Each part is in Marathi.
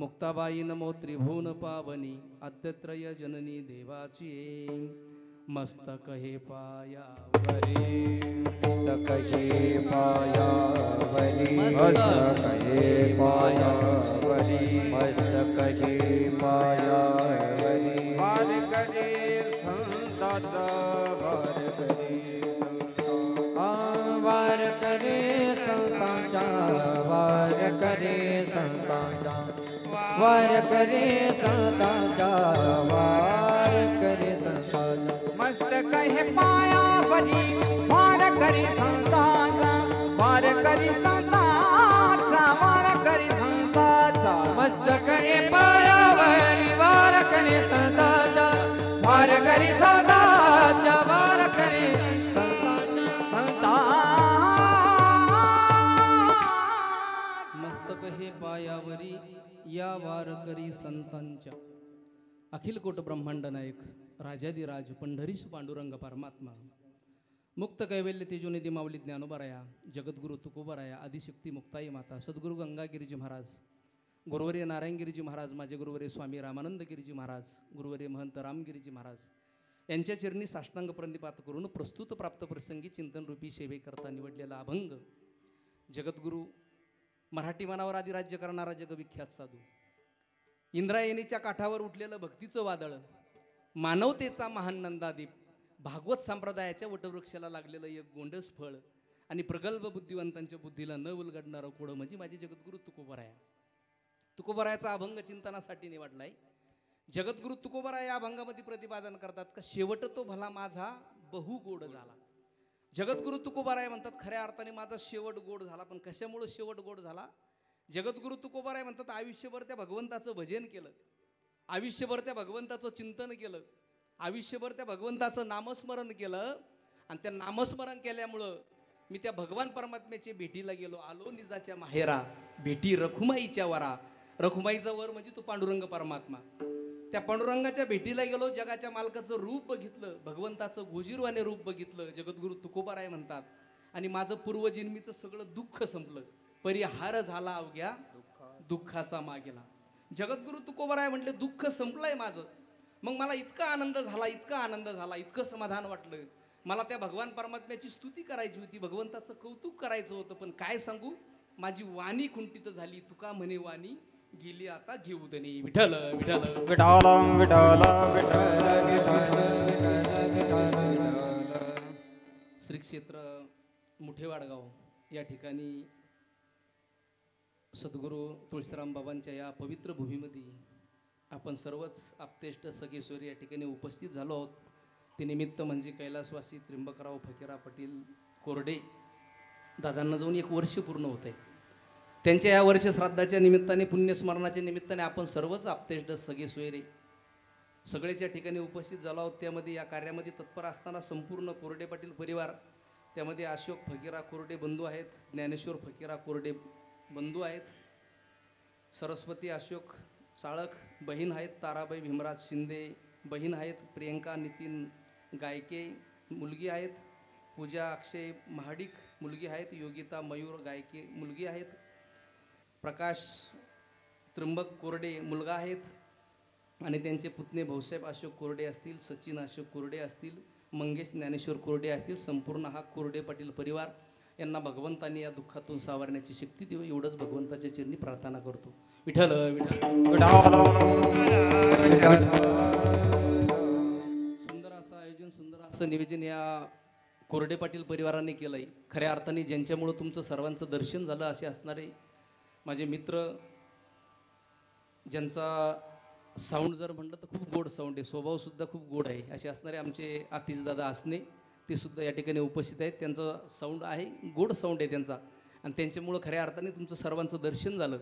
मुक्ताबाई नमो त्रिभुवन पावनी आद्यत्रय जननी देवाची मस्तक हे पायावरी मस्तक हे पायावरी मस्तक हे पायावरी मस्तक हे पायावरी वार करे संताचा वार करे वार करे संतांचा वार करे संतांचा वार करे संतांचा वार करे संतांचा मस्तक हे पायावरी वार करे संतांचा वार करे संतांचा वार करे संतांचा मस्तक हे पायावरी वार करे संतांचा वार करे संतांचा वार करे मस्तक हे पायावरी या वारकरी संतांच्या अखिल कोट ब्रह्मांड नायक राजाधिराज पंढरीश पांडुरंग परमात्मा मुक्त कैवल्य तेजोनिधी माऊली ज्ञानोबराया जगद्गुरु तुकोबराया आदिशक्ती मुक्ताई माता सद्गुरु गंगागिरीजी महाराज गुरुवर्य नारायणगिरीजी महाराज माझे गुरुवर्य स्वामी रामानंदगिरीजी महाराज गुरुवर्य महंत रामगिरीजी महाराज यांच्या चरणी साष्टांग प्रणिपात करून प्रस्तुत प्राप्त प्रसंगी चिंतनरूपी सेवेकरता निवडलेला अभंग जगद्गुरु मराठी मनावर आधी राज्य करणारा जगविख्यात साधू इंद्रायणीच्या काठावर उठलेलं भक्तीचं वादळ मानवतेचा महान नंदादीप भागवत संप्रदायाच्या वटवृक्षाला लागलेलं एक गोंडस फळ आणि प्रगल्भ बुद्धिवंतांच्या बुद्धीला न उलगडणारं कोडं म्हणजे माझे जगद्गुरु तुकोबराया. तुकोबरायाचा अभंग चिंतनासाठी निवडलाय. जगद्गुरु तुकोबराया या अभंगामध्ये प्रतिपादन करतात का शेवट तो भला माझा बहु गोड झाला. जगद्गुरु तुकोबराया म्हणतात खऱ्या अर्थाने माझा शेवट गोड झाला. पण कशामुळे शेवट गोड झाला? जगद्गुरु तुकोबराया म्हणतात आयुष्यभर त्या भगवंताचं भजन केलं, आयुष्यभर त्या भगवंताचं चिंतन केलं, आयुष्यभर त्या भगवंताचं नामस्मरण केलं आणि त्या नामस्मरण केल्यामुळं मी त्या भगवान परमात्म्याच्या भेटीला गेलो. आलो निजाच्या माहेरा भेटी रखुमाईच्या वरा. रखुमाईचा वर म्हणजे तो पांडुरंग परमात्मा. त्या पांडुरंगाच्या भेटीला गेलो, जगाच्या मालकाचं रूप बघितलं, भगवंताचं गोजीरवाने रूप बघितलं. जगद्गुरु तुकोबराय म्हणतात आणि माझं पूर्वजन्मीचं सगळं दुःख संपलं, परिहार झाला अवघ्या दुःखाचा मागेला. जगद्गुरु तुकोबराय म्हटले दुःख संपलंय माझं. मग मला इतका आनंद झाला, इतका आनंद झाला, इतकं समाधान वाटलं. मला त्या भगवान परमात्म्याची स्तुती करायची होती, भगवंताचं कौतुक करायचं होतं. पण काय सांगू, माझी वाणी खुंटीत झाली. तुका म्हणे वाणी गेली आता घेऊदनी. विठ्ठल विठ्ठल विठ्ठल विठ्ठल श्री क्षेत्र मुठेवाडगाव या ठिकाणी सद्गुरू तुळशीराम बाबांच्या या पवित्र भूमीमध्ये आपण सर्वच आप्तेष्ट सगेश्वरी या ठिकाणी उपस्थित झालो आहोत. ते निमित्त म्हणजे कैलासवासी त्र्यंबकराव फकीरा पाटील कोरडे दादांना जाऊन 1 वर्ष पूर्ण होत आहे. त्यांच्या या वर्ष श्राद्धाच्या निमित्ताने, पुण्यस्मरणाच्या निमित्ताने आपण सर्वच आप्तेष्ट सगेश्वरी सगळेच या ठिकाणी उपस्थित झालो आहोत. त्यामध्ये या कार्यामध्ये तत्पर असताना संपूर्ण कोरडे पाटील परिवार, त्यामध्ये अशोक फकीरा कोरडे बंधू आहेत, ज्ञानेश्वर फकीरा कोरडे बंधू आहेत, सरस्वती अशोक चाळक बहीण आहेत, ताराबाई भीमराज शिंदे बहीण आहेत, प्रियंका नितीन गायके मुलगी आहेत, पूजा अक्षय महाडिक मुलगी आहेत, योगिता मयूर गायके मुलगी आहेत, प्रकाश त्र्यंबक कोरडे मुलगा आहेत आणि त्यांचे पुतणे भाऊसाहेब अशोक कोरडे असतील, सचिन अशोक कोरडे असतील, मंगेश ज्ञानेश्वर कोरडे असतील. संपूर्ण हा कोरडे पाटील परिवार यांना भगवंतांनी या दुःखातून सावरण्याची शक्ती देऊ, एवढंच भगवंताच्या चरणी प्रार्थना करतो. विठ्ठल विठ्ठल. सुंदर असं आयोजन, सुंदर असं नियोजन या कोरडे पाटील परिवाराने केलंय. खऱ्या अर्थाने ज्यांच्यामुळं तुमचं सर्वांचं दर्शन झालं असे असणारे माझे मित्र, ज्यांचा साऊंड जर म्हटलं तर खूप गोड साऊंड आहे, स्वभावसुद्धा खूप गोड आहे, असे असणारे आमचे आतिशदादा असणे, ते सुद्धा या ठिकाणी उपस्थित आहेत. त्यांचं साऊंड आहे, गोड साऊंड आहे त्यांचा, आणि त्यांच्यामुळं खऱ्या अर्थाने तुमचं सर्वांचं दर्शन झालं.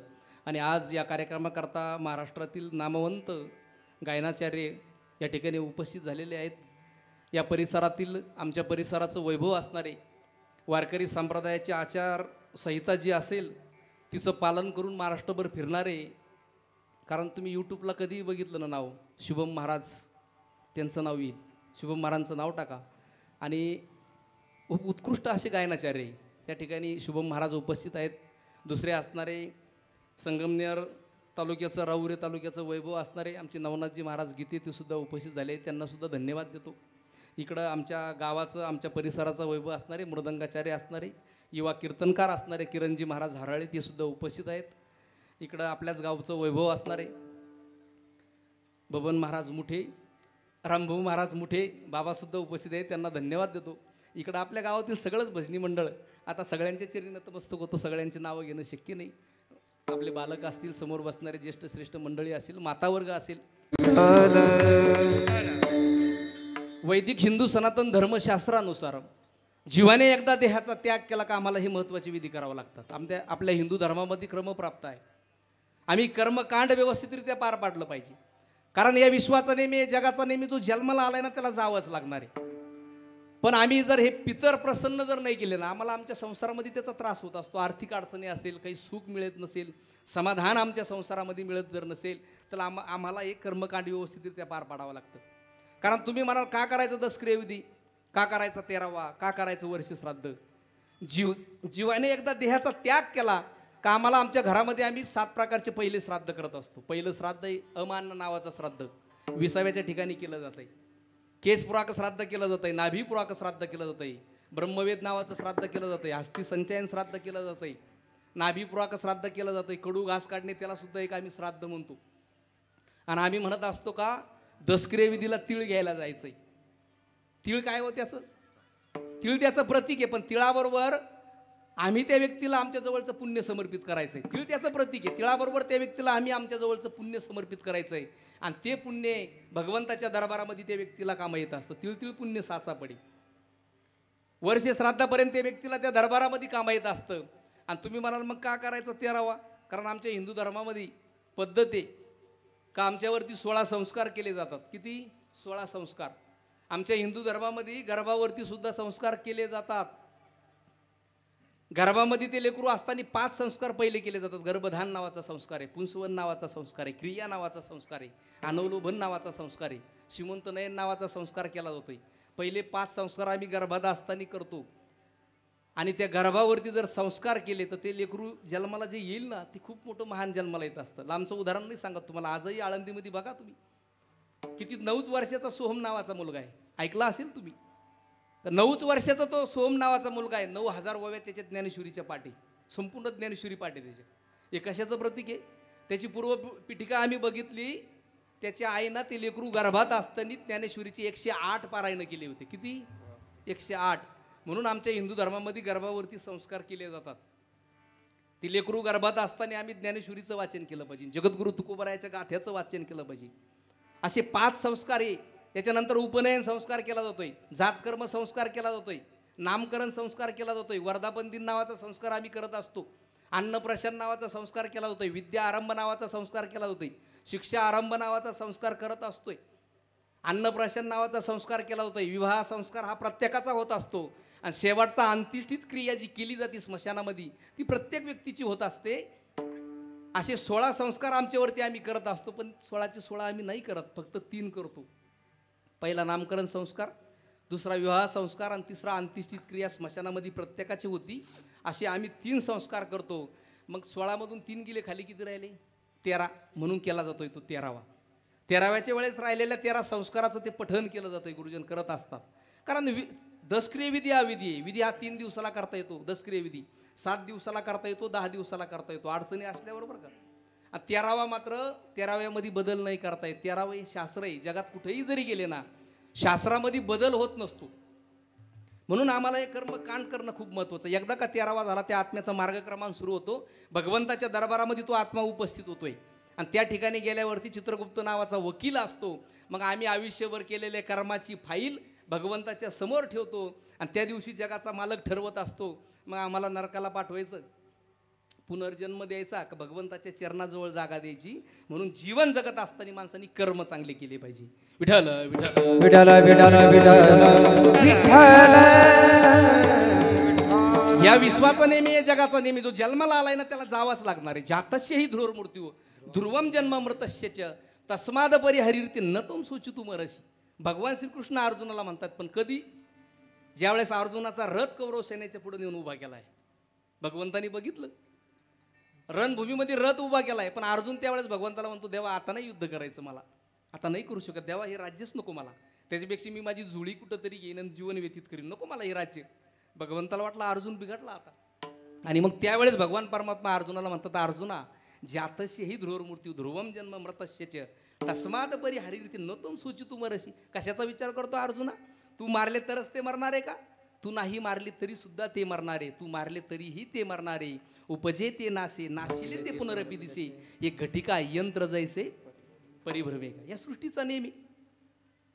आणि आज या कार्यक्रमाकरता महाराष्ट्रातील नामवंत गायनाचार्य या ठिकाणी उपस्थित झालेले आहेत. या परिसरातील, आमच्या परिसराचं वैभव असणारे वारकरी संप्रदायाची आचारसंहिता जी असेल तिचं पालन करून महाराष्ट्रभर फिरणारे, कारण तुम्ही यूट्यूबला कधीही बघितलं ना नाव शुभम महाराज, त्यांचं नाव येईल, शुभम महाराजांचं नाव टाका आणि उत्कृष्ट असे गायनाचार्य त्या ठिकाणी शुभम महाराज उपस्थित आहेत. दुसरे असणारे संगमनेर तालुक्याचं राहुरी तालुक्याचं वैभव असणारे आमचे नवनाथजी महाराज गीते ते सुद्धा उपस्थित झाले, त्यांना सुद्धा धन्यवाद देतो. इकडं आमच्या गावाचं आमच्या परिसराचा वैभव असणारे मृदंगाचार्य असणारे युवा कीर्तनकार असणारे किरणजी महाराज हराळे ते सुद्धा उपस्थित आहेत. इकडं आपल्याच गावचं वैभव असणारे बबन महाराज मुठे, रामभाऊ महाराज मुठे बाबासुद्धा उपस्थित आहेत, त्यांना धन्यवाद देतो. इकडं आपल्या गावातील सगळंच भजनी मंडळ, आता सगळ्यांच्या चरणी नतमस्तक होतो, सगळ्यांची नावं घेणं शक्य नाही. आपले बालक असतील, समोर बसणारे ज्येष्ठ श्रेष्ठ मंडळी असेल, मातावर्ग असेल. वैदिक हिंदू सनातन धर्मशास्त्रानुसार जीवाने एकदा देहाचा त्याग केला का आम्हाला हे महत्त्वाचे विधी करावं लागतात. आपल्या हिंदू धर्मामध्ये क्रमप्राप्त आहे. आम्ही कर्मकांड व्यवस्थितरित्या पार पाडलं पाहिजे, कारण या विश्वाचा नेहमी जगाचा नेहमी जो जन्माला आलाय ना त्याला जावंच लागणार आहे. पण आम्ही जर हे पितर प्रसन्न जर नाही केले ना, आम्हाला आमच्या संसारामध्ये त्याचा त्रास होत असतो. आर्थिक अडचणी असेल, काही सुख मिळत नसेल, समाधान आमच्या संसारामध्ये मिळत जर नसेल तर आम्हाला एक कर्मकांड व्यवस्थितरित्या पार पाडावं लागतं. कारण तुम्ही म्हणाल का करायचं दशक्रियाविधी, का करायचा 13वा, का करायचं वर्ष श्राद्ध. जीवाने एकदा देहाचा त्याग केला का आम्हाला आमच्या घरामध्ये आम्ही 7 प्रकारचे पहिले श्राद्ध करत असतो. पहिलं श्राद्ध अमान्न नावाचं श्राद्ध 20व्या ठिकाणी केलं जात आहे. केस पुराक श्राद्ध केलं जात आहे, नाभी पुराक श्राद्ध केलं जात आहे, ब्रह्मवेद नावाचं श्राद्ध केलं जातं आहे, हस्ती संचयन श्राद्ध केलं जात आहे, नाभी पुराक श्राद्ध केलं जातं आहे, कडू घास काढणे त्याला सुद्धा एक आम्ही श्राद्ध म्हणतो. आणि आम्ही म्हणत असतो का दशक्रियाविधीला तीळ घ्यायला जायचंय. तीळ काय हो त्याचं, तीळ त्याचं प्रतीक आहे, पण तिळाबरोबर आम्ही त्या व्यक्तीला आमच्या जवळचं पुण्य समर्पित करायचंय. तीळ त्याचं प्रतीक आहे, तिळाबरोबर त्या व्यक्तीला आम्ही आमच्या जवळचं पुण्य समर्पित करायचंय. आणि ते पुण्य भगवंताच्या दरबारामध्ये त्या व्यक्तीला कामं येत असतं. तिळ पुण्य साचा पडी वर्ष श्राद्धापर्यंत त्या व्यक्तीला त्या दरबारामध्ये कामं येत असतं. आणि तुम्ही म्हणाल मग का करायचं 13वा, कारण आमच्या हिंदू धर्मामध्ये पद्धत आहे का आमच्यावरती 16 संस्कार केले जातात. किती? 16 संस्कार. आमच्या हिंदू धर्मामध्ये गर्भावरती सुद्धा संस्कार केले जातात. गर्भामध्ये ते लेकरू असताना 5 संस्कार पहिले केले जातात. गर्भधान नावाचा संस्कार आहे, पुंसवन नावाचा संस्कार आहे, क्रिया नावाचा संस्कार आहे, अनवलोभन नावाचा संस्कार आहे, श्रीमंत नयन नावाचा संस्कार केला जातोय. पहिले 5 संस्कार आम्ही गर्भात असताना करतो. आणि त्या गर्भावरती जर संस्कार केले तर ते लेकरू जन्माला जे येईल ना ते खूप मोठं महान जन्माला येत असतं. लांबचं उदाहरण नाही सांगत तुम्हाला, आजही आळंदीमध्ये बघा तुम्ही, किती 9 वर्षाचा सोहम नावाचा मुलगा आहे, ऐकला असेल तुम्ही. तर 9 वर्षाचा तो सोहम नावाचा मुलगा आहे. 9000 ओव्या त्याच्या ज्ञानेश्वरीच्या पाठी, संपूर्ण ज्ञानेश्वरी पाठी त्याच्या. हे कशाचं प्रतीक आहे? त्याची पूर्व पीठिका आम्ही बघितली. त्याच्या आईनं ते लेकरू गर्भात असताना ज्ञानेश्वरीची 108 पारायणं केली होती. किती? 108. म्हणून आमच्या हिंदू धर्मामध्ये गर्भावरती संस्कार केले जातात. ती लेकरू गर्भात असताना आम्ही ज्ञानेश्वरीचं वाचन केलं पाहिजे, जगद्गुरु तुकोबरायाच्या गाथ्याचं वाचन केलं पाहिजे. असे 5 संस्कार आहे. त्याच्यानंतर उपनयन संस्कार केला जातोय, जातकर्म संस्कार केला जातोय, नामकरण संस्कार केला जातोय, वर्धापन दिन नावाचा संस्कार आम्ही करत असतो, अन्नप्राशन नावाचा संस्कार केला जातोय, विद्या आरंभ नावाचा संस्कार केला जातोय, शिक्षा आरंभ नावाचा संस्कार करत असतोय, अन्नप्राशन नावाचा संस्कार केला जातोय, विवाह संस्कार हा प्रत्येकाचा होत असतो. आणि शेवटचा अंतिष्ठित क्रिया जी केली जाते स्मशानामध्ये ती प्रत्येक व्यक्तीची होत असते. असे 16 संस्कार आमच्यावरती आम्ही करत असतो. पण 16चे 16 आम्ही नाही करत, फक्त 3 करतो. पहिला नामकरण संस्कार, दुसरा विवाह संस्कार आणि तिसरा अंतिष्ठित क्रिया स्मशानामध्ये प्रत्येकाची होती. असे आम्ही 3 संस्कार करतो. मग 16मधून 3 गेले, खाली किती राहिले? 13. म्हणून केला जातोय तो 13वा. 13व्याच्या वेळेस राहिलेल्या 13 संस्काराचं ते पठण केलं जातंय, गुरुजन करत असतात. कारण दशक्रिय विधी हा विधी आहे. विधी हा 3 दिवसाला करता येतो, दशक्रिय विधी 7 दिवसाला करता येतो, 10 दिवसाला करता येतो, अडचणी असल्यावर बरं का. 13वा मात्र 13व्यामध्ये बदल नाही करता येत. 13वं हे शास्त्र आहे. जगात कुठेही जरी गेले ना शास्त्रामध्ये बदल होत नसतो. म्हणून आम्हाला हे कर्मकांड करणं खूप महत्त्वाचं. एकदा का 13वा झाला त्या आत्म्याचा मार्गक्रमण सुरू होतो. भगवंताच्या दरबारामध्ये तो आत्मा उपस्थित होतोय आणि त्या ठिकाणी गेल्यावरती चित्रगुप्त नावाचा वकील असतो. मग आम्ही आयुष्यभर केलेल्या कर्माची फाईल भगवंताच्या समोर ठेवतो आणि त्या दिवशी जगाचा मालक ठरवत असतो. मग आम्हाला नरकाला पाठवायचं, पुनर्जन्म द्यायचा का भगवंताच्या चरणाजवळ जागा द्यायची. म्हणून जीवन जगत असताना माणसांनी कर्म चांगले केले पाहिजे. विठ्ठल विठ्ठल विठ्ठल विठ्ठल विठ्ठल. या विश्वाचा नेहमी, या जगाचा नेहमी जो जन्माला आलाय ना त्याला जावाच लागणार आहे. जातस्य ही ध्रुव मृत्यू ध्रुवम जन्म मृतस्य तस्माद परिहरिर्ती न तुम सुचितुम रशी. भगवान श्रीकृष्ण अर्जुनाला म्हणतात. पण कधी? ज्यावेळेस अर्जुनाचा रथ कौरव सेनेच्या पुढे नेऊन उभा केलाय. भगवंतानी बघितलं रणभूमीमध्ये रथ उभा केलाय, पण अर्जुन त्यावेळेस भगवंताला म्हणतो देवा आता नाही युद्ध करायचं मला, आता नाही करू शकत देवा, हे राज्यच नको मला, त्याच्यापेक्षा मी माझी जुळी कुठंतरी घेईन आणि जीवन व्यतीत करीन, नको मला हे राज्य. भगवंताला वाटलं अर्जुन बिघडला आता. आणि मग त्यावेळेस भगवान परमात्मा अर्जुनाला म्हणतात, अर्जुना जातस्य ही ध्रुवमूर्ती ध्रुवम जन्म मृतस्यच तस्माद परी हरिरीती न तुम सूचितु मरशी. कशाचा विचार करतो अर्जुना? तू मारले तरच ते मरणार आहे का? तू नाही मारली तरी सुद्धा ते मरणार आहे, तू मारले तरीही ते मरणार आहे. उपजे ते नासे नाशिले ते पुनरपी दिसे, एक घटिका यंत्र जैसे परिभ्रमे. या सृष्टीचा नेहमी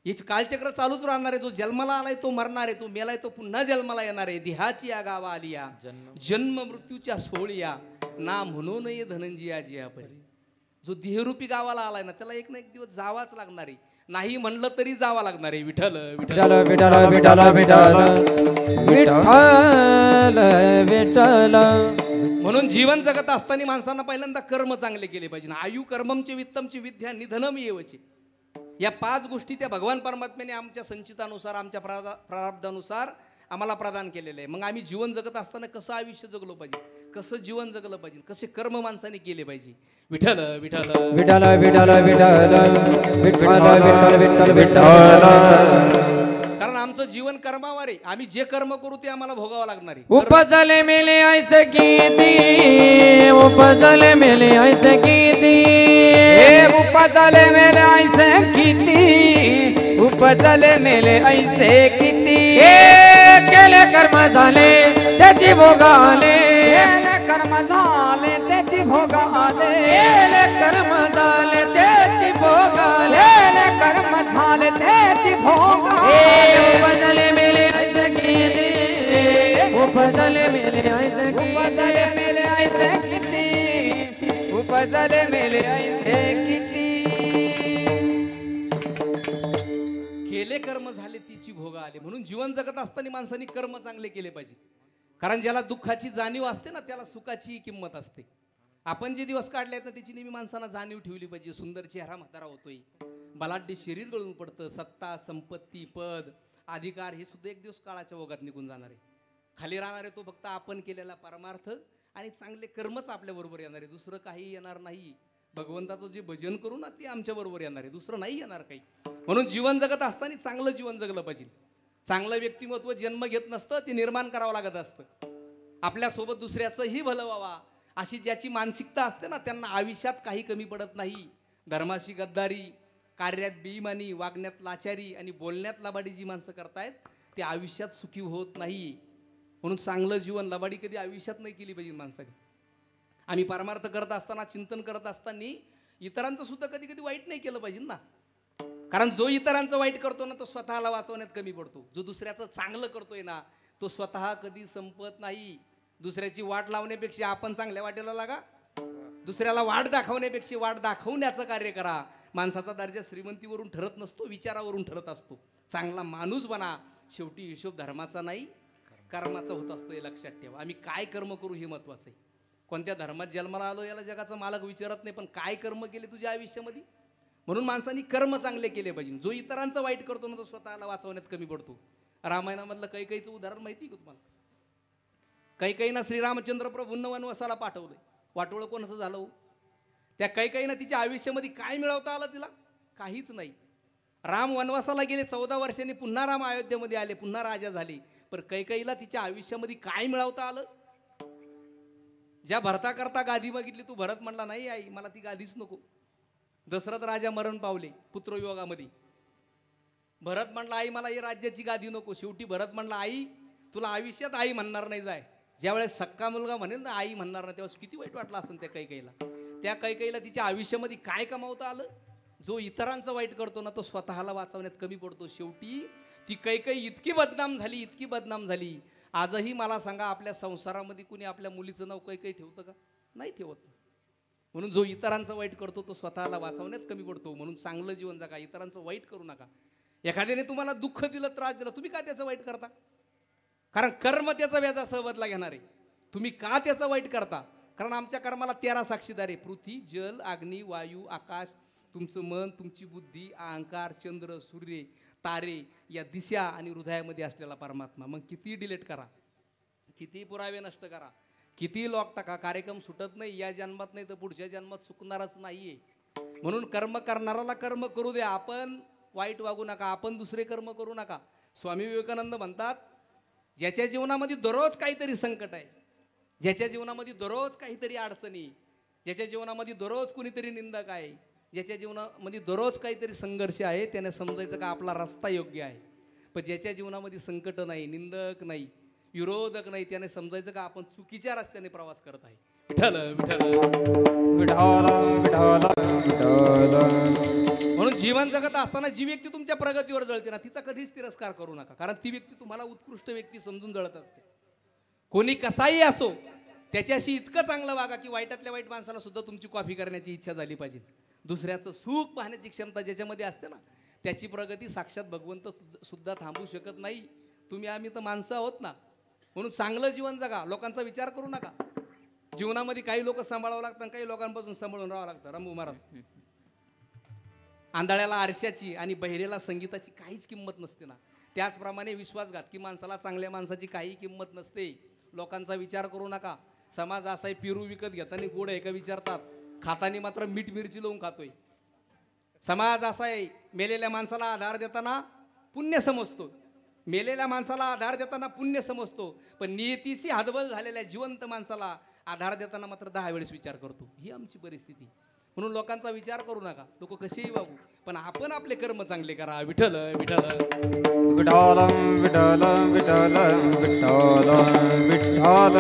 याची कालचक्र चालूच राहणार आहे. जो जन्माला आलाय तो मरणार आहे, तो मेलाय तो पुन्हा जन्माला येणार आहे. देहाची या गावा आलिया जन्म मृत्यूच्या सोहळिया ना म्हणू नये धनंजया जिया परी. जो देहरूपी गावाला आलाय ना त्याला एक ना एक दिवस जावाच लागणार आहे, नाही म्हणलं तरी जावा लागणार आहे. विठ्ठल विठ्ठल विठ्ठल विठ्ठल विठ्ठल विठ्ठल विठ्ठल. म्हणून जीवन जगत असताना माणसांना पहिल्यांदा कर्म चांगले केले पाहिजे. आयु कर्ममचे वित्तमची विद्या निधनम येवचे. या 5 गोष्टी त्या भगवान परमात्म्याने आमच्या संचितानुसार आमच्या प्रारब्धानुसार आम्हाला प्रदान केलेलं आहे. मग आम्ही जीवन जगत असताना कसं आयुष्य जगलो पाहिजे, कसं जीवन जगलं पाहिजे, कसे कर्म माणसाने केले पाहिजे. विठ्ठल विठ्ठल विठ्ठल विठ्ठल विठ्ठल विठ्ठल विठ्ठल विठ्ठल. कारण आमचं जीवन कर्मावर आहे. आम्ही जे कर्म करू ते आम्हाला भोगावं लागणार आहे. उपजले मेले ऐसे किती, उपजले मेले ऐसे किती, उपजले मेले ऐसे किती, उपजले मेले ऐसे किती. केले कर्म झाले त्याची भोगाले, कर्म झाले त्याची भोगाले, कर्म झाले त्याची भोगाले, कर्म झाले त्याची भोगाले. उपजले मेले ऐसे किती, उपजले मेले ऐसे किती, उपजले मेले ऐसे किती. केले कर्म झाले तिची भोग आले. म्हणून जीवन जगत असताना माणसांनी कर्म चांगले केले पाहिजे. कारण ज्याला दुःखाची जाणीव असते ना त्याला सुखाची किंमत असते. आपण जे दिवस काढले आहेत ना त्याची नेहमी माणसांना जाणीव ठेवली पाहिजे. सुंदर चेहरा म्हातारा होतोय, बलाढ्य शरीर गळून पडतं, सत्ता संपत्ती पद अधिकार हे सुद्धा एक दिवस काळाच्या ओघात निघून जाणार आहे. खाली राहणार आहे तो फक्त आपण केलेला परमार्थ आणि चांगले कर्मच आपल्या बरोबर येणार आहे, दुसरं काही येणार नाही. भगवंताचं जे भजन करू ना ते आमच्या बरोबर येणार आहे, दुसरं नाही येणार काही. म्हणून जीवन जगत असताना चांगलं जीवन जगलं पाहिजे. चांगलं व्यक्तिमत्व जन्म घेत नसतं, ते निर्माण करावं लागत असतं. आपल्यासोबत दुसऱ्याचंही भलं व्हावा अशी ज्याची मानसिकता असते ना त्यांना आयुष्यात काही कमी पडत नाही. धर्माशी गद्दारी, कार्यात बेईमानी, वागण्यात लाचारी आणि बोलण्यात लबाडी जी माणसं करतायत ते आयुष्यात सुखी होत नाही. म्हणून चांगलं जीवन लबाडी कधी आयुष्यात नाही केली पाहिजे माणसाने. आम्ही परमार्थ करत असताना चिंतन करत असताना इतरांचं सुद्धा कधी कधी वाईट नाही केलं पाहिजे ना. कारण जो इतरांचं वाईट करतो ना तो स्वतःला वाचवण्यात कमी पडतो. जो दुसऱ्याचं चांगलं करतोय ना तो स्वतः कधी संपत नाही. दुसऱ्याची वाट लावण्यापेक्षा आपण चांगल्या वाटेला लागा. दुसऱ्याला वाट दाखवण्यापेक्षा वाट दाखवण्याचं कार्य करा. माणसाचा दर्जा श्रीमंतीवरून ठरत नसतो, विचारावरून ठरत असतो. चांगला माणूस बना. शेवटी हिशोब धर्माचा नाही कर्माचा होत असतो, हे लक्षात ठेवा. आम्ही काय कर्म करू हे महत्वाचं आहे. कोणत्या धर्मात जन्माला आलो याला जगाचा मालक विचारत नाही, पण काय कर्म केले तुझ्या आयुष्यामध्ये. म्हणून माणसांनी कर्म चांगले केले पाहिजे. जो इतरांचं वाईट करतो ना तो स्वतःला वाचवण्यात कमी पडतो. रामायणामधलं कैकेयीचं उदाहरण माहिती का तुम्हाला? कैकेयीनं श्रीरामचंद्र प्रभूंना वनवासाला पाठवलंय. वाटोळं कोणाचं झालं हो? त्या कैकेयीनं तिच्या आयुष्यामध्ये काय मिळवता आलं तिला? काहीच नाही. राम वनवासाला गेले 14 वर्षांनी, पुन्हा राम अयोध्येमध्ये आले, पुन्हा राजा झाले. पण कैकेयीला तिच्या आयुष्यामध्ये काय मिळवता आलं? ज्या भरता करता गादी मागितली, तू भरत म्हणला नाही आई मला ती गादीच नको. दशरथ राजा मरण पावले पुत्रवियोगामध्ये. भरत म्हणला आई मला ही राज्याची गादी नको. शेवटी भरत म्हणला आई तुला आयुष्यात आई म्हणणार नाही जाय. ज्यावेळेस सक्का मुलगा म्हणेल ना आई म्हणणार नाही त्यावेळेस किती वाईट वाटलं असेल त्या कैकेयीला. त्या कैकेयीला तिच्या आयुष्यामध्ये काय कमावता आलं? जो इतरांचं वाईट करतो ना तो स्वतःला वाचवण्यात कमी पडतो. शेवटी ती कैकेयी इतकी बदनाम झाली, इतकी बदनाम झाली. आजही मला सांगा आपल्या संसारामध्ये कुणी आपल्या मुलीचं नाव कैकेयी ठेवतं का? नाही ठेवत. म्हणून जो इतरांचं वाईट करतो तो स्वतःला वाचवण्यात कमी पडतो. म्हणून चांगलं जीवन जगा, इतरांचं वाईट करू नका. एखाद्याने तुम्हाला दुःख दिलं, त्रास दिला, तुम्ही का त्याचं वाईट करता? कारण कर्म त्याचा व्याजा सहबदला घेणार आहे. तुम्ही का त्याचं वाईट करता? कारण आमच्या कर्माला 13 साक्षीदार आहे. पृथ्वी, जल, अग्नी, वायू, आकाश, तुमचं मन, तुमची बुद्धी, अहंकार, चंद्र, सूर्य, तारे, या दिशा आणि हृदयामध्ये असलेला परमात्मा. मग किती डिलीट करा, किती पुरावे नष्ट करा, किती लॉक टाका, कार्यक्रम सुटत नाही. या जन्मात नाही तर पुढच्या जन्मात चुकणारच नाहीये. म्हणून कर्म करणाराला कर्म करू द्या. आपण वाईट वागू नका, आपण दुसरे कर्म करू नका. स्वामी विवेकानंद म्हणतात, ज्याच्या जीवनामध्ये दररोज काहीतरी संकट आहे, ज्याच्या जीवनामध्ये दररोज काहीतरी अडचणी, ज्याच्या जीवनामध्ये दररोज कुणीतरी निंदक आहे, ज्याच्या जीवनामध्ये दररोज काहीतरी संघर्ष आहे, त्याने समजायचं का आपला रस्ता योग्य आहे. पण ज्याच्या जीवनामध्ये संकट नाही, निंदक नाही, विरोधक नाही, त्याने समजायचं का आपण चुकीच्या रस्त्याने प्रवास करत आहे. विठ्ठल विठ्ठल विठ्ठल विठ्ठल विठ्ठल. म्हणून जीवन जगत असताना जी व्यक्ती तुमच्या प्रगतीवर जळते ना, तिचा कधीच तिरस्कार करू नका. कारण ती व्यक्ती तुम्हाला उत्कृष्ट व्यक्ती समजून जळत असते. कोणी कसाही असो, त्याच्याशी इतकं चांगलं वागा की वाईटातल्या वाईट माणसाला सुद्धा तुमची कॉफी करण्याची इच्छा झाली पाहिजे. दुसऱ्याचं सुख पाहण्याची क्षमता ज्याच्यामध्ये असते ना, त्याची प्रगती साक्षात भगवंत सुद्धा थांबू शकत नाही. तुम्ही आम्ही तर माणसं आहोत ना. म्हणून चांगलं जीवन जगा, लोकांचा विचार करू नका. जीवनामध्ये काही लोक सांभाळावं लागतात, काही लोकांपासून सांभाळून राहावं लागतं. रामभाऊ महाराज, आंधळ्याला आरशाची आणि बहिरेला संगीताची काहीच किंमत नसते ना, त्याचप्रमाणे विश्वासघातकी माणसाला चांगल्या माणसाची काही किंमत नसते. लोकांचा विचार करू नका. समाज असा आहे, पेरू विकत घेताना गोड आहे का विचारतात, खातानी मात्र मीठ मिरची लावून खातोय. समाज असा आहे, मेलेल्या माणसाला आधार देताना पुण्य समजतो, मेलेल्या माणसाला आधार देताना पुण्य समजतो, पण नियतीशी हातबल झालेल्या जिवंत माणसाला आधार देताना मात्र 10 वेळेस विचार करतो. ही आमची परिस्थिती. म्हणून लोकांचा विचार करू नका, लोक कसेही वागू, पण आपण आपले कर्म चांगले करा. विठ्ठल विठ्ठल विठ्ठल विठ्ठल विठ्ठल विठ्ठल विठ्ठल.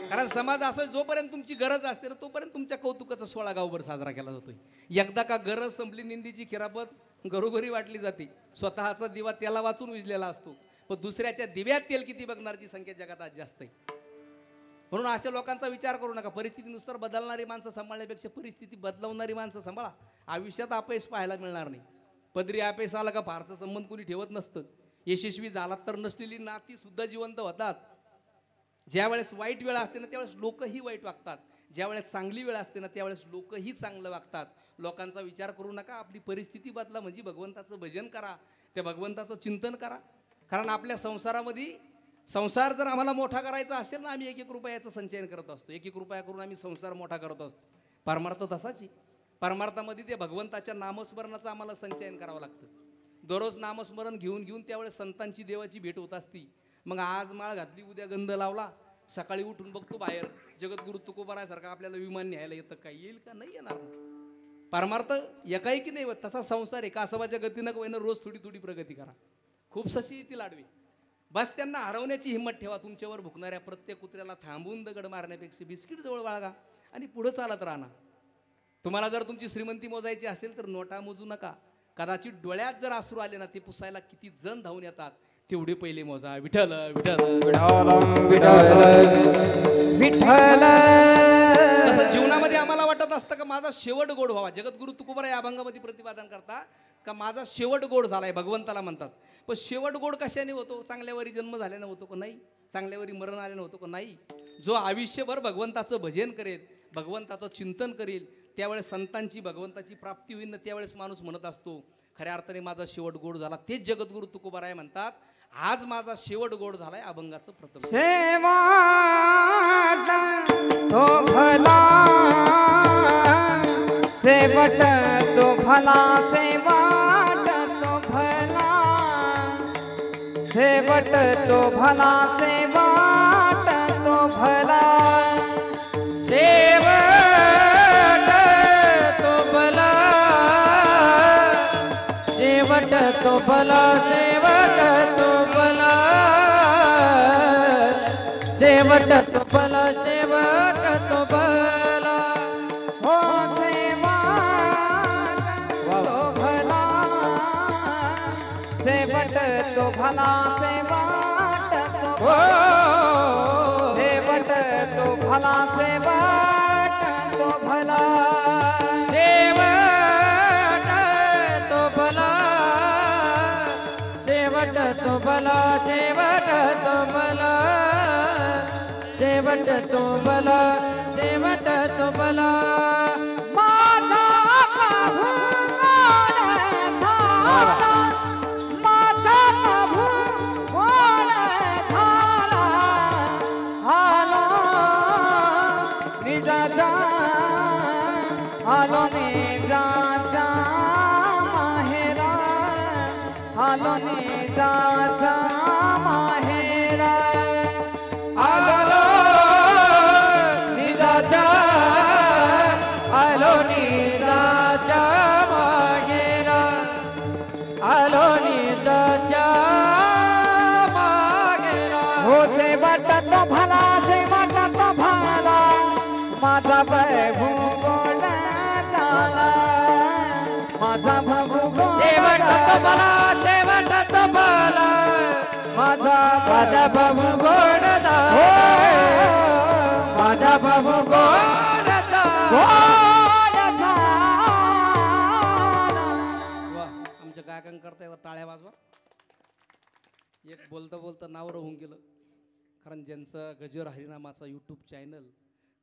कारण समाज असं, जोपर्यंत तुमची गरज असते ना, तोपर्यंत तुमच्या कौतुकाचा सोहळा गावभर साजरा केला जातोय. एकदा का गरज संपली, निंदीची खिरापत घरोघरी वाटली जाते. स्वतःचा दिवा त्याला वाचून विजलेला असतो, पण दुसऱ्याच्या दिव्यात तेल किती बघणारची संख्या जगात आज जास्त आहे. म्हणून अशा लोकांचा विचार करू नका. परिस्थितीनुसार बदलणारी माणसं सांभाळण्यापेक्षा परिस्थिती बदलवणारी माणसं सांभाळा. आयुष्यात अपयश पाहायला मिळणार नाही. पदरी अपयश आला का फारसा संबंध कोणी ठेवत नसतं. यशस्वी झालात तर नसलेली नाती सुद्धा जिवंत होतात. ज्या वेळेस वाईट वेळ असते ना, त्यावेळेस लोकही वाईट वागतात. ज्या वेळेस चांगली वेळ असते ना, त्यावेळेस लोकही चांगलं वागतात. लोकांचा विचार करू नका. आपली परिस्थिती बदला, म्हणजे भगवंताचं भजन करा, त्या भगवंताचं चिंतन करा. कारण आपल्या संसारामध्ये, संसार जर आम्हाला मोठा करायचा असेल ना, आम्ही 1-1 रुपयाचं संचयन करत असतो. 1-1 रुपया करून आम्ही संसार मोठा करत असतो. परमार्थ तसाच आहे. परमार्थामध्ये ते भगवंताच्या नामस्मरणाचं आम्हाला संचयन करावं लागतं. दररोज नामस्मरण घेऊन घेऊन त्यावेळेस संतांची देवाची भेट होत असती. मग आज माळ घातली, उद्या गंध लावला, सकाळी उठून बघतो बाहेर जगद्गुरु तुकोबारासारखा आपल्याला विमान न्यायला येतं का? येईल का? नाही येणार. परमार्थ एकाएकी नाही होत. तसा संसार आहे. कासवाच्या गतीनं कोईनं रोज थोडी थोडी प्रगती करा. खूप सशी येतील आडवी. बस त्यांना हरवण्याची हिंमत ठेवा. तुमच्यावर भुकणाऱ्या प्रत्येक कुत्र्याला थांबून दगड मारण्यापेक्षा बिस्किट जवळ बाळगा आणि पुढे चालत राहणार. तुम्हाला जर तुमची श्रीमंती मोजायची असेल तर नोटा मोजू नका. कदाचित डोळ्यात जर अश्रू आले ना, ते पुसायला किती जण धावून येतात, तेवढे पहिले मोजा. विठ्ठल विठ्ठल विठ्ठल. तसं जीवनामध्ये आम्हाला वाटत असतं का माझा शेवट गोड व्हावा. जगद्गुरु तुकोबाराय या अभंगामध्ये प्रतिपादन करता का माझा शेवट गोड झालाय, भगवंताला म्हणतात. पण शेवट गोड कशाने होतो? चांगल्यावरी जन्म झाल्यानं होतो का? नाही. चांगल्यावरी मरण आल्यानं होतो का? नाही. जो आयुष्यभर भगवंताचं भजन करेल, भगवंताचं चिंतन करेल, त्यावेळेस संतांची भगवंताची प्राप्ती होईल ना, त्यावेळेस माणूस म्हणत असतो खऱ्या अर्थाने माझा शेवट गोड झाला. तेच जगद्गुरु तुकोबाराय म्हणतात, आज माझा शेवट गोड झालाय. अभंगाचं प्रथम शेवट तो भला, शेवट तो भला, शेवट तो भला, शेवट तो भला, शेवट तो भला, शेवट तो भला, शेवट तो भला, शेवट तो भला, शेवट तो भला, शेवट तो भला. हो शेवट तो भला, शेवट तो भला, शेवट तो भला, शेवट तो भला, शेवट तो भला, शेवट तो भला, शेवट तो भला, शेवट तो भला. माझा प्रभू कोण झाला, माझा प्रभू कोण झाला, आला निजाचा माहेरा आलो निजाचा आलो निजाचा मागेरा आलो निजाच्या मागेरा हो शेवट तो भला शेवट तो भला माझा प्रभू गोड झाला माझा प्रभू गोड शेवट तो भला शेवट तो भला माझा प्रभू गोड झाला माझा प्रभू गोड झाला आमच्या गायकांकरता एकदा टाळ्या वाजवा. एक बोलता बोलता नाव राहून गेलं, कारण ज्यांचं गजर हरिनामाचा यूट्यूब चॅनल,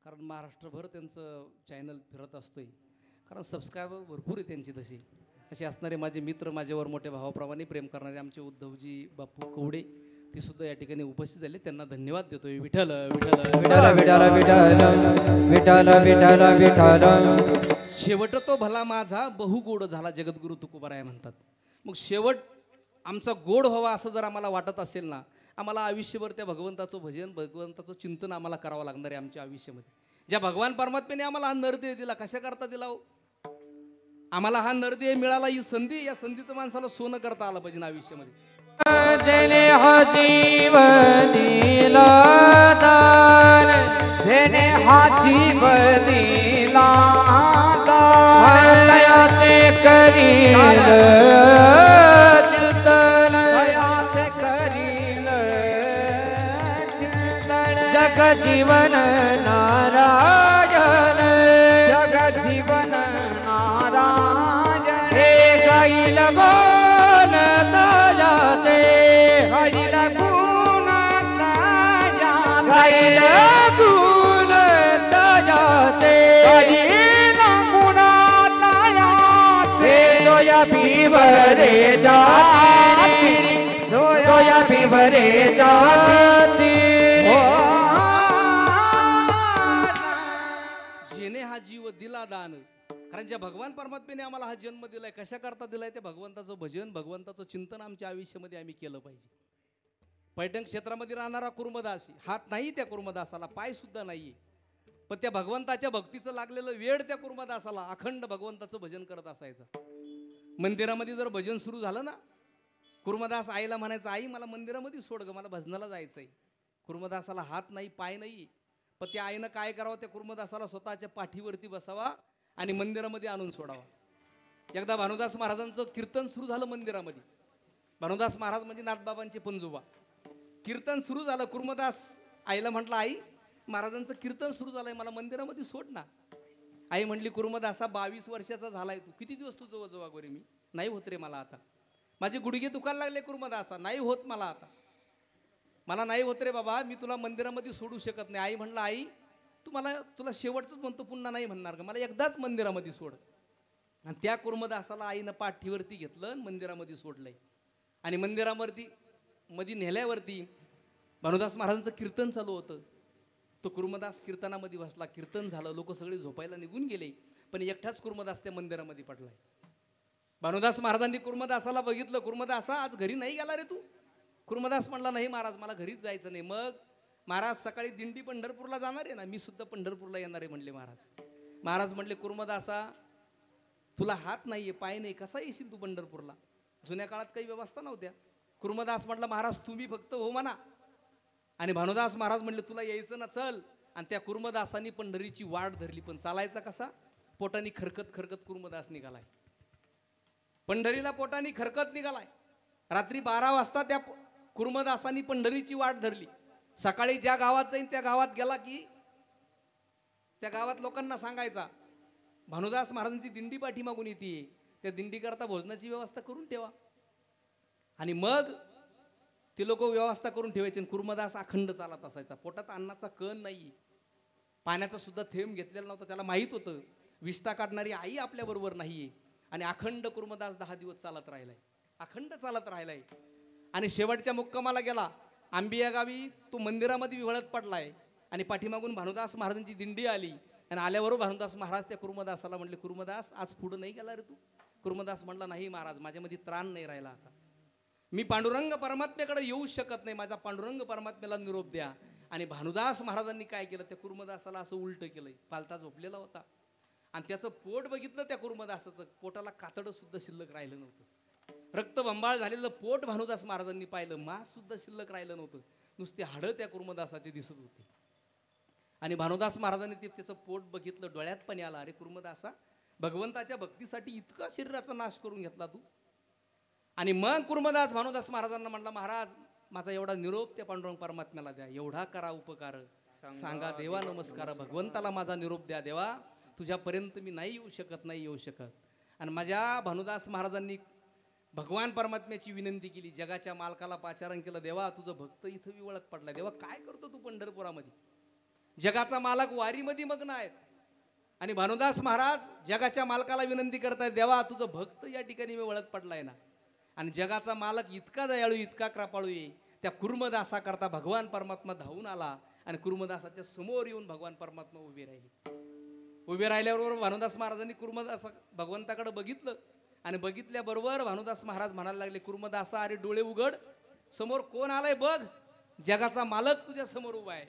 कारण महाराष्ट्रभर त्यांचं चॅनल फिरत असतोय, कारण सबस्क्रायबर भरपूर आहे त्यांची. तशी असे असणारे माझे मित्र, माझ्यावर मोठ्या भावाप्रमाणे प्रेम करणारे आमचे उद्धवजी बापू कवडे, ते सुद्धा या ठिकाणी उपस्थित झाले. त्यांना धन्यवाद देतोय. विठ्ठल विठ्ठल विठ्ठल विठ्ठल विठ्ठल विठ्ठल विठ्ठल. शेवट तो भला माझा बहु गोड झाला, जगद्गुरु तुकोबाराय म्हणतात. मग शेवट आमचा गोड व्हावा असं जर आम्हाला वाटत असेल ना, आम्हाला आयुष्यभर त्या भगवंताचं भजन, भगवंताचं चिंतन आम्हाला करावं लागणार आहे आमच्या आयुष्यामध्ये. ज्या भगवान परमात्म्याने आम्हाला हा नरदेह दिला, कशा करता दिला हो? आम्हाला हा नरदेह मिळाला, ही संधी, या संधीचं माणसाला सोनं करता आलं पाहिजे आयुष्यामध्ये. जेने हा जीव दिला दान, जेने हा जीव दिला दान, दयाचे करील चिंतन, दयाचे करील चिंतन, जग जीवन नारायण, जग जीवन नारायण, हे गाईल गोन दयाचे, गाईल गुण दयाचे, गाईल गुण दयाचे, गाईल गुण दयाचे, दोया पिबरे जाती, दोया पिबरे जाती. जेने हा जीव दिला दान, कारण ज्या भगवान परमात्म्याने आम्हाला हा जन्म दिलाय, कशा करता दिलाय? त्या भगवंताचं भजन, भगवंताचं चिंतन आमच्या आयुष्यामध्ये आम्ही केलं पाहिजे. पैठण क्षेत्रामध्ये राहणारा कुर्मदास, हात नाही त्या कुर्मदासाला, पाय सुद्धा नाहीये, पण त्या भगवंताच्या भक्तीचं लागलेलं वेळ त्या कुर्मदासाला अखंड भगवंताचं भजन करत असायचं. मंदिरामध्ये जर भजन सुरू झालं ना, कुर्मदास आईला म्हणायचं, आई मला मंदिरामध्ये सोड ग, मला भजनाला जायचंय. कुर्मदासाला हात नाही, पाय नाही, पण त्या आईनं काय करावं? त्या कुर्मदासाला स्वतःच्या पाठीवरती बसावा आणि मंदिरामध्ये आणून सोडावा. एकदा भानुदास महाराजांचं कीर्तन सुरू झालं मंदिरामध्ये. भानुदास महाराज म्हणजे नाथबाबांचे पंजोबा. कीर्तन सुरू झालं, कुर्मदास आईला म्हटलं, आई महाराजांचं कीर्तन सुरू झालंय, मला मंदिरामध्ये सोड ना. आई म्हणली, कुर्मदासा 22 वर्षाचा झालाय तू, किती दिवस तू जवळ जवळ गोरे? मी नाही होत रे मला आता, माझे गुडघे दुखायला लागले कुर्मदासा, नाही होत मला आता, मला नाही होत रे बाबा, मी तुला मंदिरामध्ये सोडू शकत नाही. आई म्हणलं, आई तुला शेवटचंच म्हणतो, पुन्हा नाही म्हणणार का? मला एकदाच मंदिरामध्ये सोड. आणि त्या कुर्मदासाला आईनं पाठीवरती घेतलं, मंदिरामध्ये सोडलंय. आणि मंदिरावरती मध्ये नेल्यावरती भानुदास महाराजांचं कीर्तन चालू होतं. तो कुर्मदास कीर्तनामध्ये बसला, कीर्तन झालं, लोक सगळे झोपायला निघून गेले, पण एकटाच कुर्मदास त्या मंदिरामध्ये पडलाय. भानुदास महाराजांनी कुर्मदासाला बघितलं, कुर्मदासा आज घरी नाही गेला रे तू? कुर्मदास म्हणला, नाही महाराज, मला घरीच जायचं नाही. मग महाराज सकाळी दिंडी पंढरपूरला जाणार आहे ना, मी सुद्धा पंढरपूरला येणार आहे म्हणले महाराज. महाराज म्हणले, कुर्मदासा तुला हात नाहीये, पाय नाही, कसा येशील तू पंढरपूरला? जुन्या काळात काही व्यवस्था नव्हत्या. कुर्मदास म्हटला, महाराज तुम्ही फक्त हो म्हणा. आणि भानुदास महाराज म्हणले, तुला यायचं ना, चल. आणि त्या कुर्मदासांनी पंढरीची वाट धरली, पण चालायचा कसा? पोटानी खरकत खरकत कुर्मदास निघालाय पंढरीला, पोटानी खरकत निघालाय. रात्री 12 वाजता त्या कुर्मदासांनी पंढरीची वाट धरली. सकाळी ज्या गावात जाईन त्या गावात गेला की त्या गावात लोकांना सांगायचा, भानुदास महाराजांची दिंडी पाठीमागून येते, त्या दिंडी करता भोजनाची व्यवस्था करून ठेवा. आणि मग ते लोक व्यवस्था करून ठेवायचे. कुर्मदास अखंड चालत असायचा. पोटात अन्नाचा कण नाही, पाण्याचा सुद्धा थेंब घेतलेला नव्हता. त्याला माहित होतं विष्ठा काढणारी आई आपल्या बरोबर नाहीये. आणि अखंड कुर्मदास 10 दिवस चालत राहिलाय, अखंड चालत राहिलाय. आणि शेवटच्या मुक्कामाला गेला आंबिया गावी. तो मंदिरामध्ये विवळत पडलाय आणि पाठीमागून भानुदास महाराजांची दिंडी आली. आणि आल्याबरोबर भानुदास महाराज त्या कुर्मदासाला म्हणले, कुर्मदास आज पुढं नाही गेला रे तू? कुर्मदास म्हणला, नाही महाराज, माझ्यामध्ये त्राण नाही राहिला आता. मी पांडुरंग परमात्म्याकडे येऊ शकत नाही, माझा पांडुरंग परमात्म्याला निरोप द्या. आणि भानुदास महाराजांनी काय केलं, त्या कुर्मदासाला असं उलट केलंय. पालता झोपलेला होता आणि त्याचं पोट बघितलं, त्या कुर्मदासाचं पोटाला कातडं सुद्धा शिल्लक राहिलं नव्हतं. रक्तबंबाळ झालेलं पोट भानुदास महाराजांनी पाहिलं, मांस सुद्धा शिल्लक राहिलं नव्हतं, नुसते हाडं त्या कुर्मदासाचे दिसत होते. आणि भानुदास महाराजांनी त्याचं पोट बघितलं, डोळ्यात पाणी आला. अरे कुर्मदासा, भगवंताच्या भक्तीसाठी इतका शरीराचा नाश करून घेतला तू. आणि मग कुर्मदास भानुदास महाराजांना म्हटला, महाराज माझा एवढा निरोप त्या पांडुरंग परमात्म्याला द्या, एवढा करा उपकार, सांगा देवा नमस्कार, भगवंताला माझा निरोप द्या. देवा तुझ्यापर्यंत मी नाही येऊ शकत. आणि माझ्या भानुदास महाराजांनी भगवान परमात्म्याची विनंती केली, जगाच्या मालकाला पाचारण केलं. देवा तुझं भक्त इथं विवळत पडलाय, देवा काय करतो तू पंढरपुरामध्ये? जगाचा मालक वारीमध्ये मग्न आहेत. आणि भानुदास महाराज जगाच्या मालकाला विनंती करतायत, देवा तुझं भक्त या ठिकाणी विवळत पडलाय ना. आणि जगाचा मालक इतका दयाळू, इतका कृपाळू आहे, त्या कुर्मदासा करता भगवान परमात्मा धावून आला आणि कुर्मदासाच्या समोर येऊन भगवान परमात्मा उभे राहिले. उभे राहिल्याबरोबर भानुदास महाराजांनी कुर्मदासा भगवंताकडे बघितलं. आणि बघितल्याबरोबर भानुदास महाराज म्हणायला लागले, कुर्मदासा अरे डोळे उघड, समोर कोण आलाय बघ, जगाचा मालक तुझ्या समोर उभा आहे.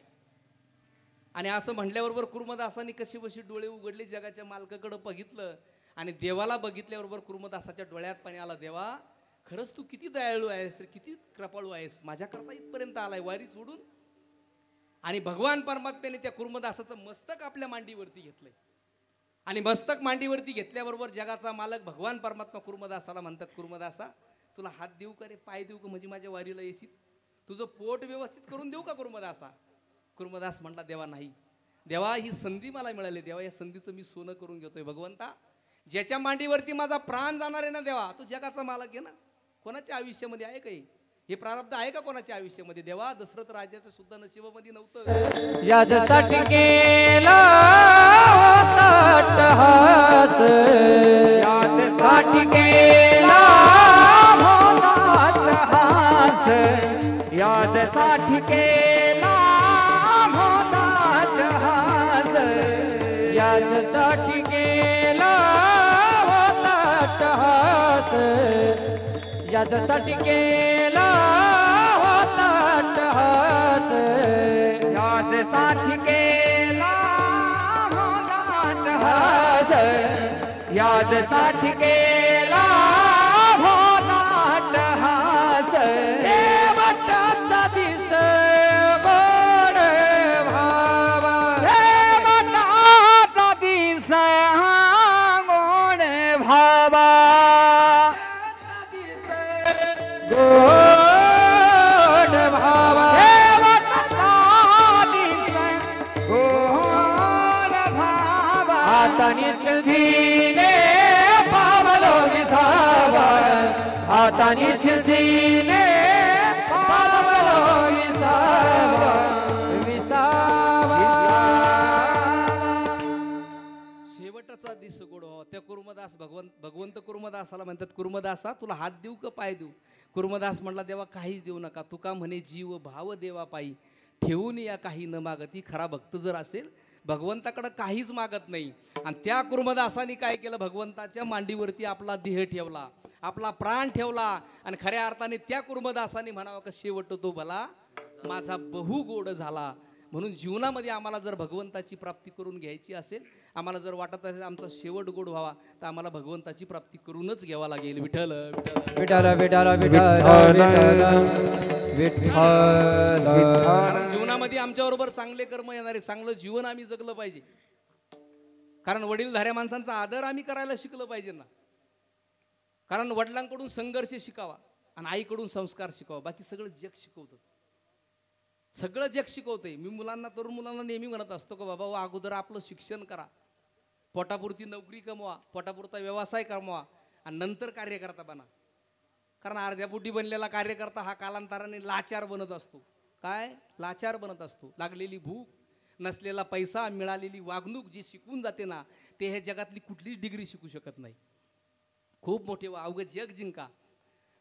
आणि असं म्हटल्याबरोबर कुर्मदासांनी कशी बशी डोळे उघडले, जगाच्या मालकाकडे बघितलं. आणि देवाला बघितल्याबरोबर कुर्मदासाच्या डोळ्यात पाणी आलं. देवा खरंच तू किती दयाळू आहेस, किती कृपाळू आहेस, माझ्याकरता इथपर्यंत आलाय वारी सोडून. आणि भगवान परमात्म्याने त्या कुर्मदासाचं मस्तक आपल्या मांडीवरती घेतलंय. आणि मस्तक मांडीवरती घेतल्याबरोबर जगाचा मालक भगवान परमात्मा कुर्मदासाला म्हणतात, कुर्मदासा तुला हात देऊ का रे, पाय देऊ का, म्हणजे माझ्या वारीला येशील? तुझं पोट व्यवस्थित करून देऊ का कुर्मदासा? कुर्मदास म्हटला, देवा नाही, देवा ही संधी मला मिळाली, देवा या संधीचं मी सोनं करून घेतोय. भगवंता ज्याच्या मांडीवरती माझा प्राण जाणार आहे ना देवा, तो जगाचा मालक आहे ना. कोणाच्या आयुष्यामध्ये आहे काही हे प्रारब्ध आहे का कोणाच्या आयुष्यामध्ये? देवा दशरथ राजाच्या सुद्धा नशिबामध्ये नव्हतं. याच्यासाठी केला होता अट्टहास, याच्यासाठी केला होता अट्टहास, याच्यासाठी केला होता अट्टहास, याच्यासाठी केला होता अट्टहास, याच्यासाठी केला होता अट्टहास, याच्यासाठी केला होता अट्टहास, याच्यासाठी केला होता अट्टहास. शेवटचा दिस गोड भावा, शेवटचा दिस गोड भावा, गोड भावा, गोड भावा. हाताने सिद्धीने पावलो विसावा, हाताने सिद्धीने पावलो विसावा, विसावा. शेवटचा दिस गोड व्हावा. त्या कुर्मदास भगवंत कुर्मदासाला म्हणतात, कुर्मदासा तुला हात देऊ का पाय देऊ? कुर्मदास म्हटला, देवा काहीच देऊ नका, तुका म्हणे जीव भाव देवा पायी, ठेवून या काही न मागती. खरा भक्त जर असेल भगवंताकडे काहीच मागत नाही. आणि त्या कुर्मदासाने काय केलं, भगवंताच्या मांडीवरती आपला देह ठेवला, आपला प्राण ठेवला. आणि खऱ्या अर्थाने त्या कुर्मदासाने म्हणावं का शेवट तो भला माझा बहु गोड झाला. म्हणून जीवनामध्ये आम्हाला जर भगवंताची प्राप्ती करून घ्यायची असेल, आम्हाला जर वाटत असेल आमचा शेवट गोड व्हावा, तर आम्हाला भगवंताची प्राप्ती करूनच घ्यावा लागेल. विठ्ठल विठ्ठल विठ्ठल विठ्ठल विठ्ठल. कारण जीवनामध्ये आमच्या बरोबर चांगले कर्म येणारे, चांगलं जीवन आम्ही जगलं पाहिजे. कारण वडीलधाऱ्या माणसांचा आदर आम्ही करायला शिकलं पाहिजे ना. कारण वडिलांकडून संघर्ष शिकावा आणि आईकडून संस्कार शिकावा. बाकी सगळं जग शिकवतं, सगळं जग शिकवतंय. मी मुलांना, तरुण मुलांना नेहमी म्हणत असतो का बाबा अगोदर आपलं शिक्षण करा, पोटापुरती नोकरी कमवा, पोटापुरता व्यवसाय कमवा आणि नंतर कार्यकर्ता बना. कारण अर्ध्या पोटी बनलेला कार्यकर्ता हा कालांतराने लाचार बनत असतो. काय लाचार बनत असतो? लागलेली भूक, नसलेला पैसा, मिळालेली वागणूक जी शिकून जाते ना, ते ह्या जगातली कुठलीच डिग्री शिकू शकत नाही. खूप मोठे अवघड जग जिंका,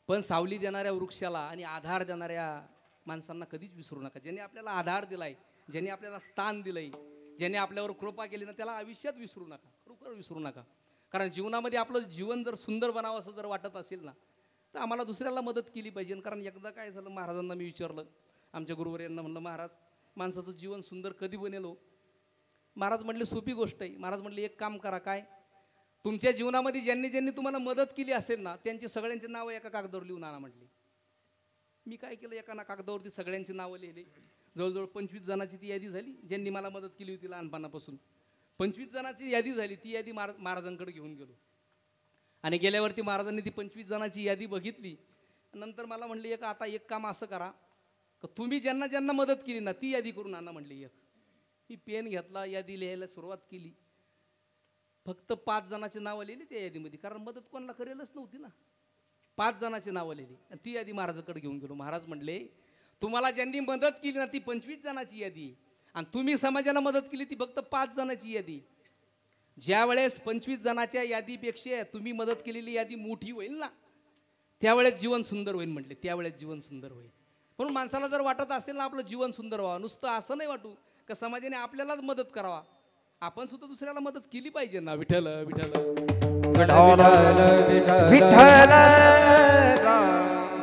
पण सावली देणाऱ्या वृक्षाला आणि आधार देणाऱ्या माणसांना कधीच विसरू नका. ज्याने आपल्याला आधार दिलाय, ज्याने आपल्याला स्थान दिलंय, ज्याने आपल्यावर कृपा केली ना, त्याला आयुष्यात विसरू नका, खरोखर विसरू नका. कारण जीवनामध्ये आपलं जीवन जर सुंदर बनावं असं जर वाटत असेल ना, तर आम्हाला दुसऱ्याला मदत केली पाहिजे. कारण एकदा काय झालं, महाराजांना मी विचारलं, आमच्या गुरुवर यांना म्हणलं, महाराज माणसाचं जीवन सुंदर कधी बनेल हो? महाराज म्हटले सोपी गोष्ट आहे. महाराज म्हटले एक काम करा, काय, तुमच्या जीवनामध्ये ज्यांनी ज्यांनी तुम्हाला मदत केली असेल ना त्यांची सगळ्यांची नावं एका कागदावर लिहून आणा म्हटली. मी काय केलं, एका कागदावरती सगळ्यांची नावं लिहिली. जवळजवळ 25 जणांची ती यादी झाली ज्यांनी मला मदत केली होती लहानपणापासून. 25 जणांची यादी झाली. ती यादी महाराजांकडे घेऊन गेलो आणि गेल्यावरती महाराजांनी ती 25 जणांची यादी बघितली. नंतर मला म्हणले, आता एक काम असं करा का तुम्ही ज्यांना ज्यांना मदत केली ना ती यादी करून आणा म्हणले. मी पेन घेतला, यादी लिहायला सुरुवात केली. फक्त 5 जणांची नावं लिहिली त्या यादीमध्ये, कारण मदत कोणाला करेलच नव्हती ना. 5 जणांची नावं लिहिली आणि ती यादी महाराजांकडे घेऊन गेलो. महाराज म्हणले, तुम्हाला ज्यांनी मदत केली ना ती 25 जणांची यादी आणि तुम्ही समाजाला मदत केली ती फक्त 5 जणांची यादी. ज्या वेळेस 25 जणांच्या यादीपेक्षा तुम्ही मदत केलेली यादी मोठी होईल ना त्यावेळेस जीवन सुंदर होईल म्हटले. त्यावेळेस जीवन सुंदर होईल. म्हणून माणसाला जर वाटत असेल ना आपलं जीवन सुंदर व्हावं, नुसतं असं नाही वाटू का समाजाने आपल्यालाच मदत करावा, आपण सुद्धा दुसऱ्याला मदत केली पाहिजे ना. विठ्ठल विठ्ठल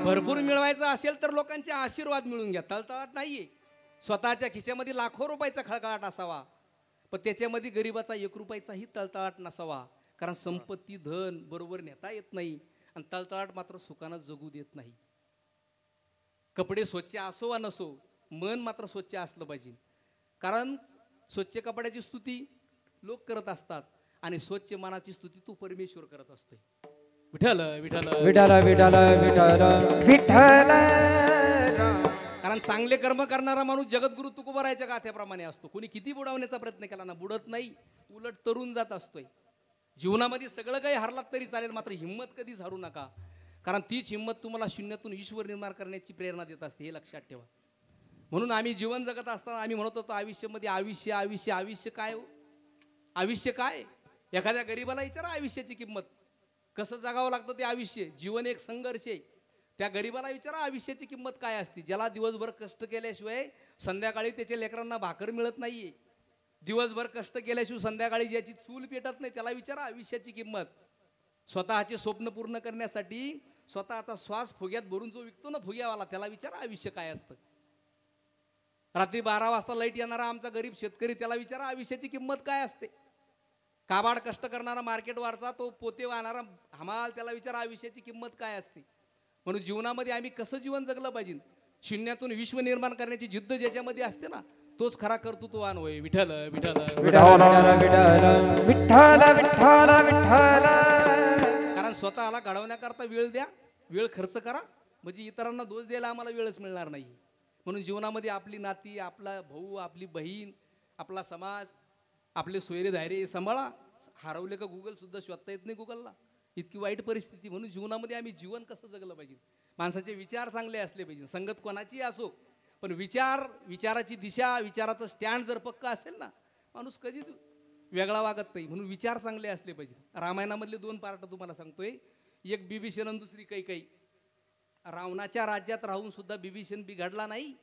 भरपूर मिळवायचं असेल तर लोकांचे आशीर्वाद मिळून घ्या. तळतळाट नाहीये. स्वतःच्या खिशामध्ये लाखो रुपयाचा खळखळाट असावा, पण त्याच्यामध्ये गरिबाचा 1 रुपयाचाही तळतळाट नसावा. कारण संपत्ती धन बरोबर नेता येत नाही आणि तळतळाट मात्र सुखानं जगू देत नाही. कपडे स्वच्छ असो वा नसो, मन मात्र स्वच्छ असलं पाहिजे. कारण स्वच्छ कपड्याची स्तुती लोक करत असतात आणि स्वच्छ मनाची स्तुती तो परमेश्वर करत असतोय. विठ्ठल विठ्ठल विठ्ठल विठ्ठल विठ्ठल विठ्ठल. कारण चांगले कर्म करणारा माणूस जगद्गुरु तुकोबारायच्या गाथ्याप्रमाणे असतो. कोणी किती बुडवण्याचा प्रयत्न केला ना बुडत नाही, उलट तरुण जात असतोय. जीवनामध्ये सगळं काही हरलात तरी चालेल, मात्र हिंमत कधीच हारू नका. कारण तीच हिंमत तुम्हाला शून्यातून ईश्वर निर्माण करण्याची प्रेरणा देत असते, हे लक्षात ठेवा. म्हणून आम्ही जीवन जगत असताना आम्ही म्हणत होतो आयुष्यामध्ये आयुष्य आयुष्य आयुष्य काय हो, आयुष्य काय. एखाद्या गरीबाला विचारा आयुष्याची किंमत, कसं जगावं लागतं ते आयुष्य. जीवन एक संघर्ष आहे. त्या गरीबाला विचारा आयुष्याची किंमत काय असते. ज्याला दिवसभर कष्ट केल्याशिवाय संध्याकाळी त्याच्या लेकरांना भाकर मिळत नाहीये, दिवसभर कष्ट केल्याशिवाय संध्याकाळी ज्याची चूल पेटत नाही त्याला विचारा आयुष्याची किंमत. स्वतःचे स्वप्न पूर्ण करण्यासाठी स्वतःचा श्वास फुग्यात भरून जो विकतो ना फुग्यावाला, त्याला विचारा आयुष्य काय असतं. रात्री 12 वाजता लाईट येणारा आमचा गरीब शेतकरी, त्याला विचारा आयुष्याची किंमत काय असते. काबाड कष्ट करणारा मार्केटवरचा तो पोते वाहणारा हमाल, त्याला विचारा आयुष्याची किंमत काय असते. म्हणून जीवनामध्ये आम्ही कसं जीवन जगलं पाहिजे, शून्यातून विश्व निर्माण करण्याची जिद्द ज्याच्यामध्ये असते ना तोच खरा कर्तृत्ववान होय. विठ्ठल विठ्ठल विठ्ठल विठ्ठल विठ्ठल विठ्ठल. कारण स्वतःला घडवण्याकरता वेळ द्या, वेळ खर्च करा, म्हणजे इतरांना दोष द्यायला आम्हाला वेळच मिळणार नाही. म्हणून जीवनामध्ये आपली नाती, आपला भाऊ, आपली बहीण, आपला समाज, आपले सोयरे धायरे सांभाळा. हरवले का गुगल सुद्धा शोधता येत नाही गुगलला, इतकी वाईट परिस्थिती. म्हणून जीवनामध्ये आम्ही जीवन कसं जगलं पाहिजे, माणसाचे विचार चांगले असले पाहिजे. संगत कोणाची असो, पण विचाराची दिशा, विचाराचं स्टँड जर पक्का असेल ना माणूस कधीच वेगळा वागत नाही. म्हणून विचार चांगले असले पाहिजे. रामायणामधले 2 पार्ट तुम्हाला सांगतोय, एक बिभीषण आणि दुसरी कैकेयी. रावणाच्या राज्यात राहून सुद्धा बिभीषण बिघडला नाही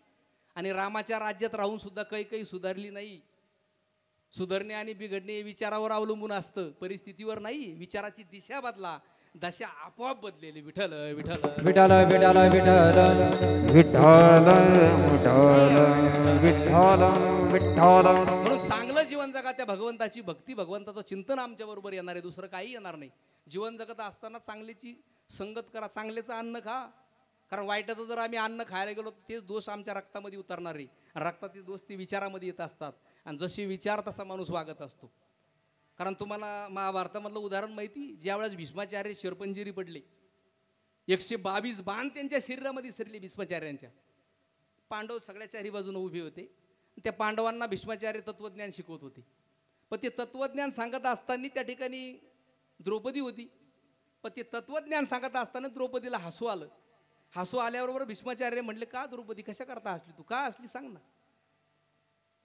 आणि रामाच्या राज्यात राहून सुद्धा कैकेयी सुधारली नाही. सुधारणे आणि बिघडणे विचारावर अवलंबून असतं, परिस्थितीवर नाही. विचाराची दिशा बदला, दशा आपोआप बदलेली. विठ्ठल विठ्ठल विठ्ठल विठ्ठल विठ्ठल विठ्ठल विठ्ठल विठ्ठल. म्हणून चांगलं जीवन जगा, त्या भगवंताची भक्ती, भगवंताचं चिंतन आमच्या बरोबर येणार आहे, दुसरं काही येणार नाही. जीवन जगत असताना चांगल्याची संगत करा, चांगल्याचं अन्न खा. कारण वाईटाचं जर आम्ही अन्न खायला गेलो तर तेच दोष आमच्या रक्तामध्ये उतरणार आहे. रक्तातील दोष ते विचारामध्ये येत असतात आणि जसे विचार तसा माणूस वागत असतो. कारण तुम्हाला महाभारतामधलं उदाहरण माहिती, ज्यावेळेस भीष्माचार्य शिरपंजिरी पडले, 122 बाण त्यांच्या शरीरामध्ये सरले भीष्माचार्यांच्या. पांडव सगळ्या चारी बाजूने उभे होते. त्या पांडवांना भीष्माचार्य तत्वज्ञान शिकवत होते. पण ते तत्वज्ञान सांगत असताना त्या ठिकाणी द्रौपदी होती. पण ते तत्वज्ञान सांगत असताना द्रौपदीला हसू आलं. हसू आल्याबरोबर भीष्माचार्य म्हणले, का द्रौपदी कशा करता हसली तू, का हसली सांग ना.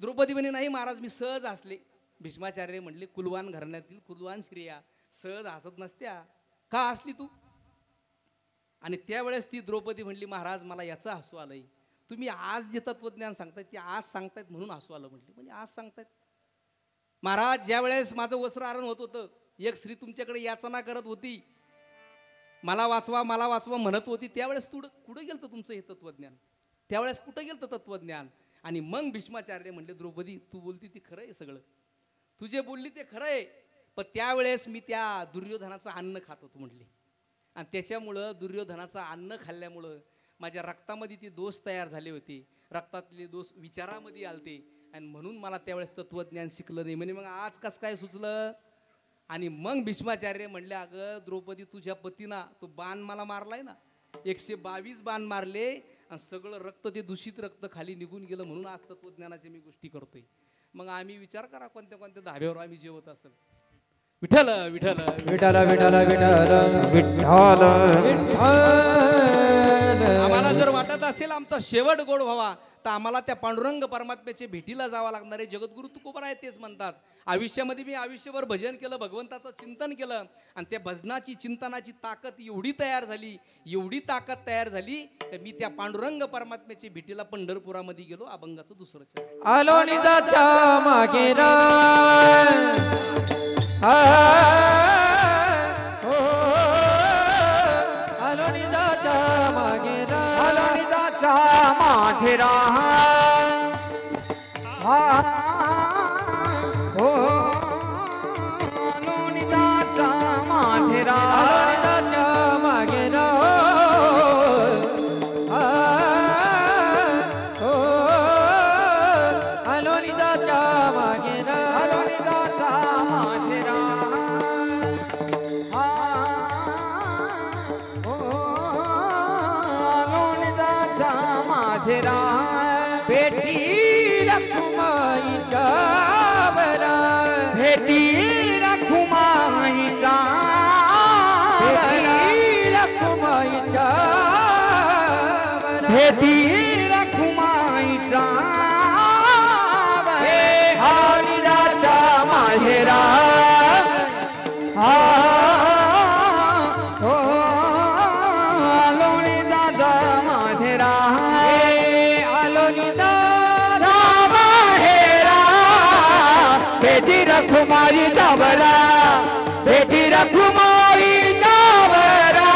द्रौपदी म्हणे, नाही महाराज मी सहज हसले. भीष्माचार्य म्हणले, कुलवान घराण्यातील कुलवान स्त्रिया सहज हसत नसत्या, का हसली तू. आणि त्यावेळेस ती द्रौपदी म्हणली, महाराज मला याचं हसू आलंय, तुम्ही आज जे तत्वज्ञान सांगतायत ते आज सांगतायत म्हणून हसू आलं. म्हटले म्हणजे आज सांगतायत महाराज, ज्या वेळेस माझं वस्त्र आरण होत होतं, एक स्त्री तुमच्याकडे याचना करत होती, मला वाचवा म्हणत होती त्यावेळेस कुठं गेलं तुमचं हे तत्वज्ञान? त्यावेळेस कुठं गेलं तत्वज्ञान? आणि मग भीष्माचार्य म्हणले, द्रौपदी तू बोलती ती खरं आहे, सगळं तू जे बोलली ते खरं आहे, पण त्यावेळेस मी त्या दुर्योधनाचं अन्न खात होतो म्हटले, आणि त्याच्यामुळं दुर्योधनाचं अन्न खाल्ल्यामुळं माझ्या रक्तामध्ये ती दोष तयार झाले होते, रक्तातले दोष विचारामध्ये आलते, आणि म्हणून मला त्यावेळेस तत्वज्ञान शिकलं नाही. म्हणजे मग आज कसं काय सुचलं? आणि मग भीष्माचार्य म्हणले, अगं द्रौपदी तुझ्या पतीना तो बाण मला मारलाय ना, 122 बाण मारले आणि सगळं रक्त ते दूषित रक्त खाली निघून गेलं, म्हणून आज तत्वज्ञानाच्या मी गोष्टी करतोय. मग आम्ही विचार करा कोणत्या कोणत्या धाब्यावर आम्ही जेवत असेल. विठ्ठल विठ्ठल विठ्ठल विठ्ठल विठ्ठल विठ्ठल आम्हाला जर वाटत असेल आमचा शेवट गोड व्हावा, तर आम्हाला त्या पांडुरंग परमात्म्याच्या भेटीला जावं लागणार आहे. जगद्गुरु तुकोबराय तेच म्हणतात, आयुष्यामध्ये मी आयुष्यभर भजन केलं, भगवंताचं चिंतन केलं, आणि त्या भजनाची चिंतनाची ताकद एवढी ताकद तयार झाली की मी त्या पांडुरंग परमात्म्याच्या भेटीला पंढरपुरामध्ये गेलो. अभंगाचं दुसरं चरण. आलो निजाच्या मागे रा आलो निजाच्या मागे रा आलो निजाच्या मागे रा हो आलो निजाच्या मागे रा आलो निजाच्या मागे रा आलो निजाच्या मागे रा आलो निजाच्या मागे रा आलो निजाच्या मागे रा भेटी रखुमाईच्या बरा भेटी रखुमाईच्या भेटी रखुमाईच्या भेटी रखुमाईच्या हरिदाच्या माहेरा आलोनी दादा माहेरा आलोनी दादा माहेरा बेटी रखुमाई जावरा बेटी रखुमाई जावरा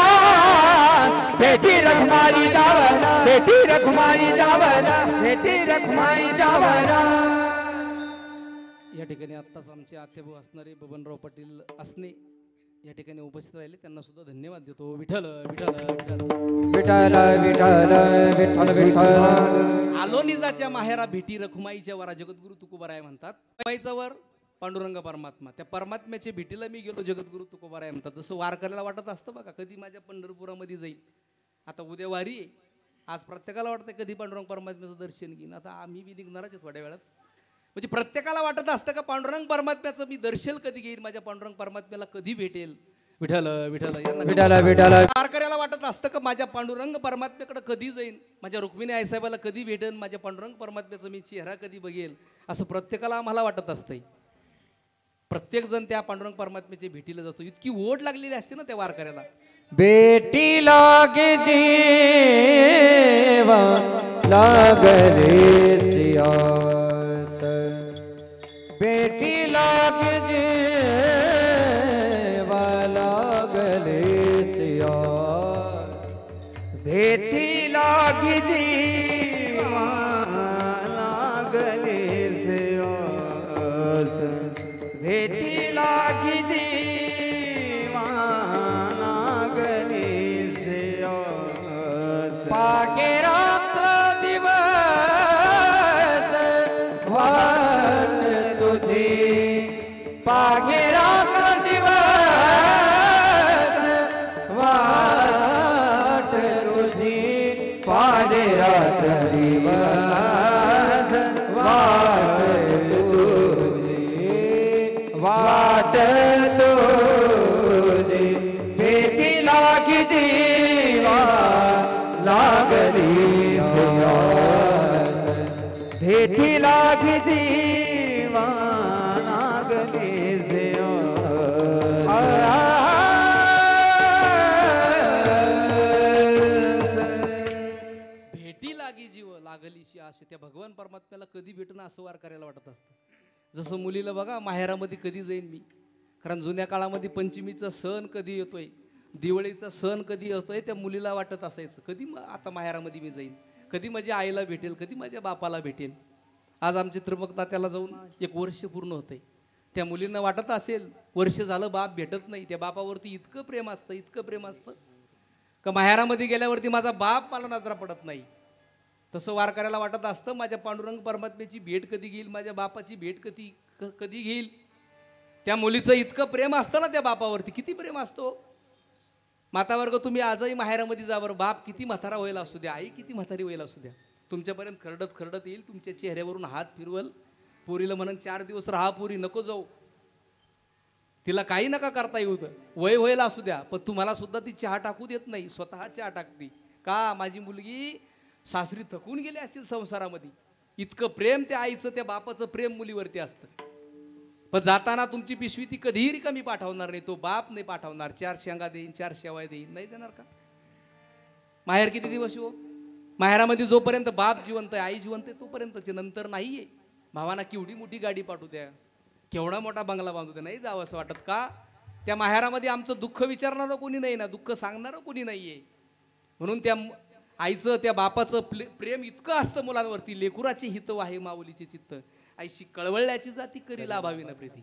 बेटी रखुमाई जावरा बेटी रखुमाई जावरा बेटी रखुमाई जावरा. या ठिकाणी आत्ताच आमचे आतेभाऊ असणारे बबनराव पाटील असणे या ठिकाणी उपस्थित राहिले, त्यांना सुद्धा धन्यवाद देतो. विठ्ठल विठ्ठल विठ्ठल विठ्ठल विठ्ठल विठ्ठल आलो निजाच्या माहेरा भेटी रखुमाईच्या वरा जगद्गुरु तुकोबाराय म्हणतात. रखुमाईचा वर पांडुरंग परमात्मा, त्या परमात्म्याच्या भेटीला मी गेलो जगद्गुरु तुकोबाराय म्हणतात. जसं वार करायला वाटत असतं बघा, कधी माझ्या पंढरपुरामध्ये जाईल. आता उद्या वारी आहे, आज प्रत्येकाला वाटतं कधी पांडुरंग परमात्म्याचं दर्शन घेईन. आता आम्ही बी निघणारच आहे थोड्या वेळात. म्हणजे प्रत्येकाला वाटत असतं का पांडुरंग परमात्म्याचं मी दर्शन कधी घेईन, माझ्या पांडुरंग परमात्म्याला कधी भेटेल. विठ्ठल विठ्ठल विठ्ठल विठ्ठल वारकऱ्याला वाटत असतं का माझ्या पांडुरंग परमात्म्याकडे कधी जाईन, माझ्या रुक्मिणी आईसाहेबाला कधी भेटेन, माझ्या पांडुरंग परमात्म्याचा मी चेहरा कधी बघेल, असं प्रत्येकाला आम्हाला वाटत असतंय. प्रत्येक जण त्या पांडुरंग परमात्म्याच्या भेटीला जातो. इतकी ओढ लागलेली असते ना त्या वारकऱ्याला. बेटी लागे जीवा लागले सियास बेटी लागे जीवा लागले सियास बेटी लागे जीवा लागले सियास बेटी लागे जीवा लागले सियास पाके रात्र दिवस वाट तुझी पाके रात्र दिवस वाट तुझी पाके रात्र दिवस वाट तुझी वाट तुझी भेटी लागी जीवा लागली सियास भेटी लागी जीवा लागली भेटी लागी जीव लागलीशी असे त्या भगवान परमात्म्याला कधी भेटणं असं वार करायला वाटत असतं. जसं मुलीला बघा माहेरामध्ये कधी जाईन मी, कारण जुन्या काळामध्ये पंचमीचा सण कधी येतोय, दिवाळीचा सण कधी येतोय त्या मुलीला वाटत असायचं कधी आता माहेरामध्ये मी जाईन, कधी माझ्या आईला भेटेल, कधी माझ्या बापाला भेटेल. आज आमच्या त्रिंबक तात्याला जाऊन 1 वर्ष पूर्ण होतंय. त्या मुलींना वाटत असेल वर्ष झालं बाप भेटत नाही, त्या बापावरती इतकं प्रेम असतं, इतकं प्रेम असतं का माहेरामध्ये गेल्यावरती माझा बाप मला नजरा पडत नाही. तसं वारकऱ्याला वाटत असतं माझ्या पांडुरंग परमात्म्याची भेट कधी घेईल, माझ्या बापाची भेट कधी घेईल. त्या मुलीचं इतकं प्रेम असतं ना त्या बापावरती, किती प्रेम असतो. मातावर्ग तुम्ही आजही माहेरामध्ये जा बरं, बाप किती म्हातारा व्हायला असू द्या, आई किती म्हातारी व्हायला असू द्या, तुमच्यापर्यंत खरडत खरडत येईल, तुमच्या चेहऱ्यावरून हात फिरवल, पोरीला म्हणून 4 दिवस राहा पोरी, नको जाऊ, तिला काही नका करता येऊ, वय व्हायला असू द्या, पण तुम्हाला सुद्धा ती चहा टाकू देत नाही, स्वतः चहा टाकते. का माझी मुलगी सासरी थकून गेली असेल संसारामध्ये. इतकं प्रेम त्या आईचं त्या बापाचं प्रेम मुलीवरती असतं. पण जाताना तुमची पिशवी ती कधीही रिकामी पाठवणार नाही, तो बाप नाही पाठवणार. 4 शेंगा देईन, 4 शेवाय देईन, नाही देणार का. माहेर किती दिवस हो, माहेरामध्ये जोपर्यंत बाप जिवंत आहे, आई जिवंत आहे तोपर्यंतचे, नंतर नाहीये. भावाना केवढी मोठी गाडी पाठवू द्या, केवढा मोठा बंगला बांधू द्या, नाही जावं असं वाटत का. त्या माहेरामध्ये आमचं दुःख विचारणारं कोणी नाही ना, दुःख सांगणारं कोणी नाहीये. म्हणून त्या आईचं त्या बापाचं प्रेम इतकं असतं मुलांवरती. लेकुराचे हित आहे माऊलीचे चित्त, आईशी कळवळल्याची जाती करी लाभावी न प्रीती.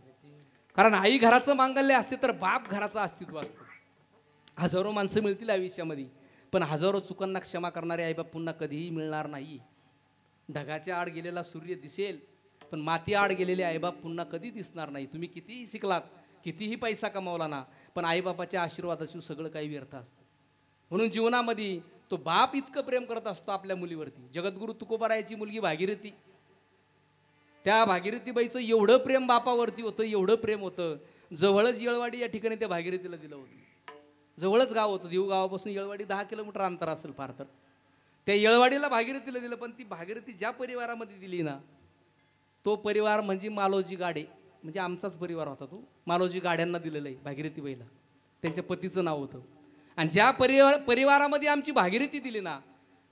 कारण आई घराचं मांगल्य असते तर बाप घराचं अस्तित्व असतं. हजारो माणसं मिळतील आयुष्यामध्ये, पण हजारो चुकांना क्षमा करणारे आईबाप पुन्हा कधीही मिळणार नाही. ढगाच्या आड गेलेला सूर्य दिसेल, पण माती आड गेलेले आईबाप पुन्हा कधी दिसणार नाही. तुम्ही कितीही शिकलात, कितीही पैसा कमावला ना, पण आईबापाच्या आशीर्वादाशी सगळं काही व्यर्थ असतं. म्हणून जीवनामध्ये तो बाप इतकं प्रेम करत असतो आपल्या मुलीवरती. जगद्गुरु तुकोबारायाची मुलगी भागीरथी, त्या भागीरथीबाईचं एवढं प्रेम बापावरती होतं, एवढं प्रेम होतं. जवळच येळवाडी या ठिकाणी त्या भागीरथीला दिलं होतं. जवळच गाव होतं, देऊ गावापासून येळवाडी 10 किलोमीटर अंतर असेल फार तर. त्या येळवाडीला भागीरथीला दिलं, पण ती भागीरथी ज्या परिवारामध्ये दिली ना, तो परिवार म्हणजे मालोजी गाडे, म्हणजे आमचाच परिवार होता तो. मालोजी गाड्यांना दिलेलं आहे भागीरथीबाईला, त्यांच्या पतीचं नाव होतं. आणि ज्या परिवारामध्ये आमची भागीरथी दिली ना,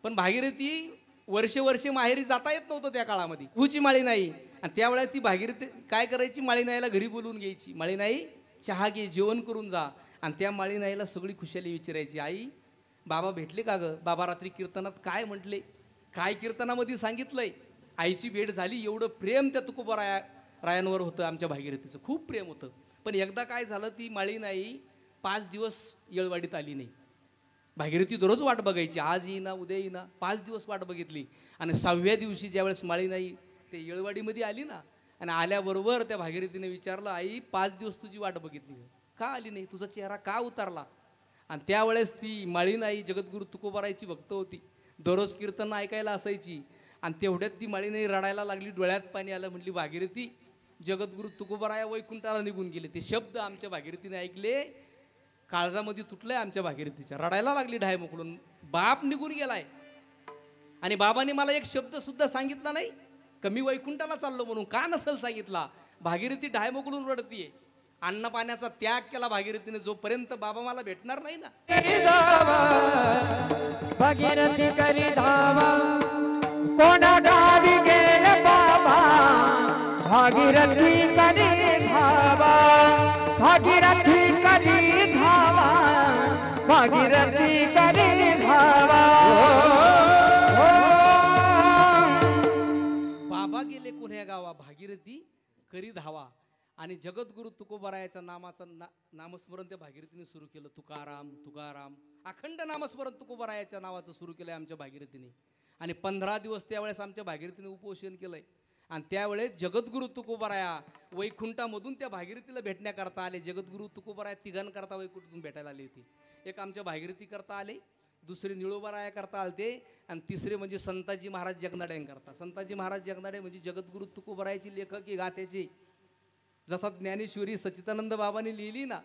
पण भागीरथी वर्षे माहेरी जाता येत नव्हतं त्या काळामध्ये, उची माळी नाही. आणि त्यावेळेला ती भागीरथी काय करायची, माळी नाईला घरी बोलवून घ्यायची, माळी नाही चहा घे, जेवण करून जा. आणि त्या माळी नाईला सगळी खुशाली विचारायची, आई बाबा भेटले का गं, बाबा रात्री कीर्तनात काय म्हटले, काय कीर्तनामध्ये सांगितलंय. आईची भेट झाली. एवढं प्रेम त्या तुकोबारायांवर होतं आमच्या भागीरथीचं, खूप प्रेम होतं. पण एकदा काय झालं, ती माळी नाई 5 दिवस येळवाडीत आली नाही. भागीरथी दररोज वाट बघायची, आज येईना उद्या येईना, 5 दिवस वाट बघितली. आणि 6व्या दिवशी ज्यावेळेस माळी नाई ते येळवाडीमध्ये आली ना, आणि आल्याबरोबर त्या भागीरथीने विचारलं, आई 5 दिवस तुझी वाट बघितली, का आली नाही, तुझा चेहरा का उतारला. आणि त्यावेळेस ती माळी नाई जगद्गुरु तुकोबारायची भक्त होती, दररोज कीर्तन ऐकायला असायची. आणि तेवढ्यात ती माळी नाई रडायला लागली, डोळ्यात पाणी आलं. म्हटली, भागीरथी जगद्गुरु तुकोबाराया वैकुंठाला निघून गेले. ते शब्द आमच्या भागीरथीने ऐकले, काळजामध्ये तुटलंय आमच्या भागीरथीच्या, रडायला लागली ढाय मोकळून. बाप निघून गेलाय आणि बाबांनी मला एक शब्द सुद्धा सांगितला नाही का मी वैकुंठाला चाललो म्हणून. का नसेल सांगितला. भागीरथी ढाय मोकळून रडतीये. अन्न पाण्याचा त्याग केला भागीरथीने, जोपर्यंत बाबा मला भेटणार नाही ना. भागीरथी करी धावा, कोणा गावी गेले बाबा, भागीरथी करी धावा, भागीरथी करी धावा, भागीरथी करी धावा. बाबा गेले कोण्या गावा, भागीरथी करी धावा. आणि जगद्गुरु तुकोबारायाच्या नामस्मरण त्या भागीरथीने सुरू केलं. तुकाराम तुकाराम अखंड नामस्मरण तुकोबारायाच्या नावाचं सुरू केलंय आमच्या भागीरथीने. आणि 15 दिवस त्यावेळेस आमच्या भागीरथीने उपोषण केलंय. आणि त्यावेळेस जगद्गुरु तुकोबाराया वैकुंठामधून त्या भागीरथीला भेटण्याकरता आले. जगद्गुरु तुकोबाराया तिघांकरता वैकुंठातून भेटायला आले होते. एक आमच्या भागीरथी करता आले, दुसरे निळोबाराया करता आलते, आणि तिसरे म्हणजे संताजी महाराज जगनाड्यांकरता. संताजी महाराज जगनाडे म्हणजे जगद्गुरु तुकोबारायाची लेखक ही गाथेचे. जसा ज्ञानेश्वरी सच्चिदानंद बाबांनी लिहिली ना,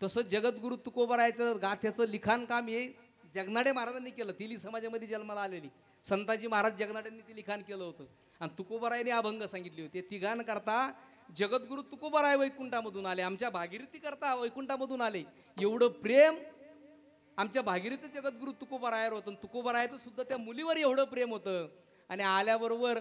तसं जगद्गुरु तुकोबारायाचं गाथ्याचं लिखाण काम हे जगनाडे महाराजांनी केलं. तिली समाजामध्ये जन्माला आलेली संताजी महाराज जगनाड्यांनी ते लिखाण केलं होतं. आणि तुकोबारायाने अभंग सांगितले होते. तिघांकरता जगद्गुरु तुकोबाराय वैकुंठामधून आले, आमच्या भागीरथी करता वैकुंठामधून आले. एवढं प्रेम आमच्या भागीरथी जगद्गुरु तुकोबारायावर होतं. तुकोबारायाचं सुद्धा त्या मुलीवर एवढं प्रेम होतं. आणि आल्याबरोबर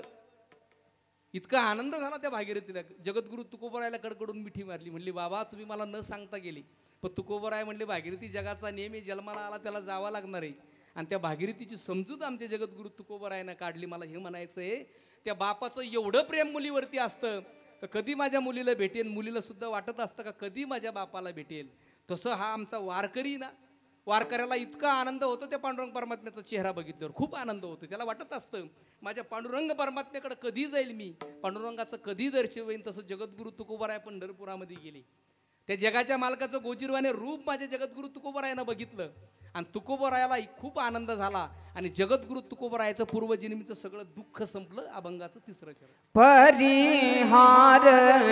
इतका आनंद झाला त्या भागीरथीला. जगद्गुरु तुकोबारायाला कडकडून मिठी मारली, म्हणली, बाबा तुम्ही मला न सांगता गेली, पण तुकोबराय म्हणले भागीरथी जगाचा नेम आहे, जन्माला आला त्याला जावं लागणार आहे. आणि त्या भागीरथीची समजूत आमच्या जगद्गुरु तुकोबरायनं काढली. मला हे म्हणायचं आहे, त्या बापाचं एवढं प्रेम मुलीवरती असतं का कधी माझ्या मुलीला भेटेल, मुलीला सुद्धा वाटत असतं का कधी माझ्या बापाला भेटेल. तसं हा आमचा वारकरी ना, वारकऱ्याला इतका आनंद होतो त्या पांडुरंग परमात्म्याचा चेहरा बघितल्यावर, खूप आनंद होतो. त्याला वाटत असतं माझ्या पांडुरंग परमात्म्याकडे कधी जाईल मी, पांडुरंगाचं कधी दर्शन होईल. तसं जगद्गुरु तुकोबराय पंढरपुरामध्ये गेले. त्या जगाच्या मालकाचं गोजीरवाने रूप माझ्या जगद्गुरु तुकोबरायानं बघितलं आणि तुकोबरायाला खूप आनंद झाला. आणि जगद्गुरु तुकोबरायाचं पूर्वजन्मीचं सगळं दुःख संपलं. अभंगाचं तिसरं चरण. परिहार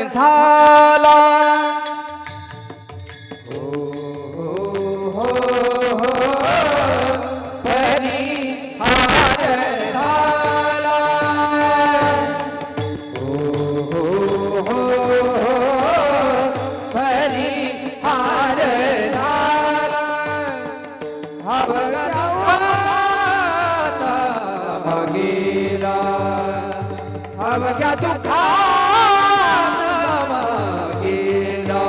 झाला अवघ्या दुःखात गेला.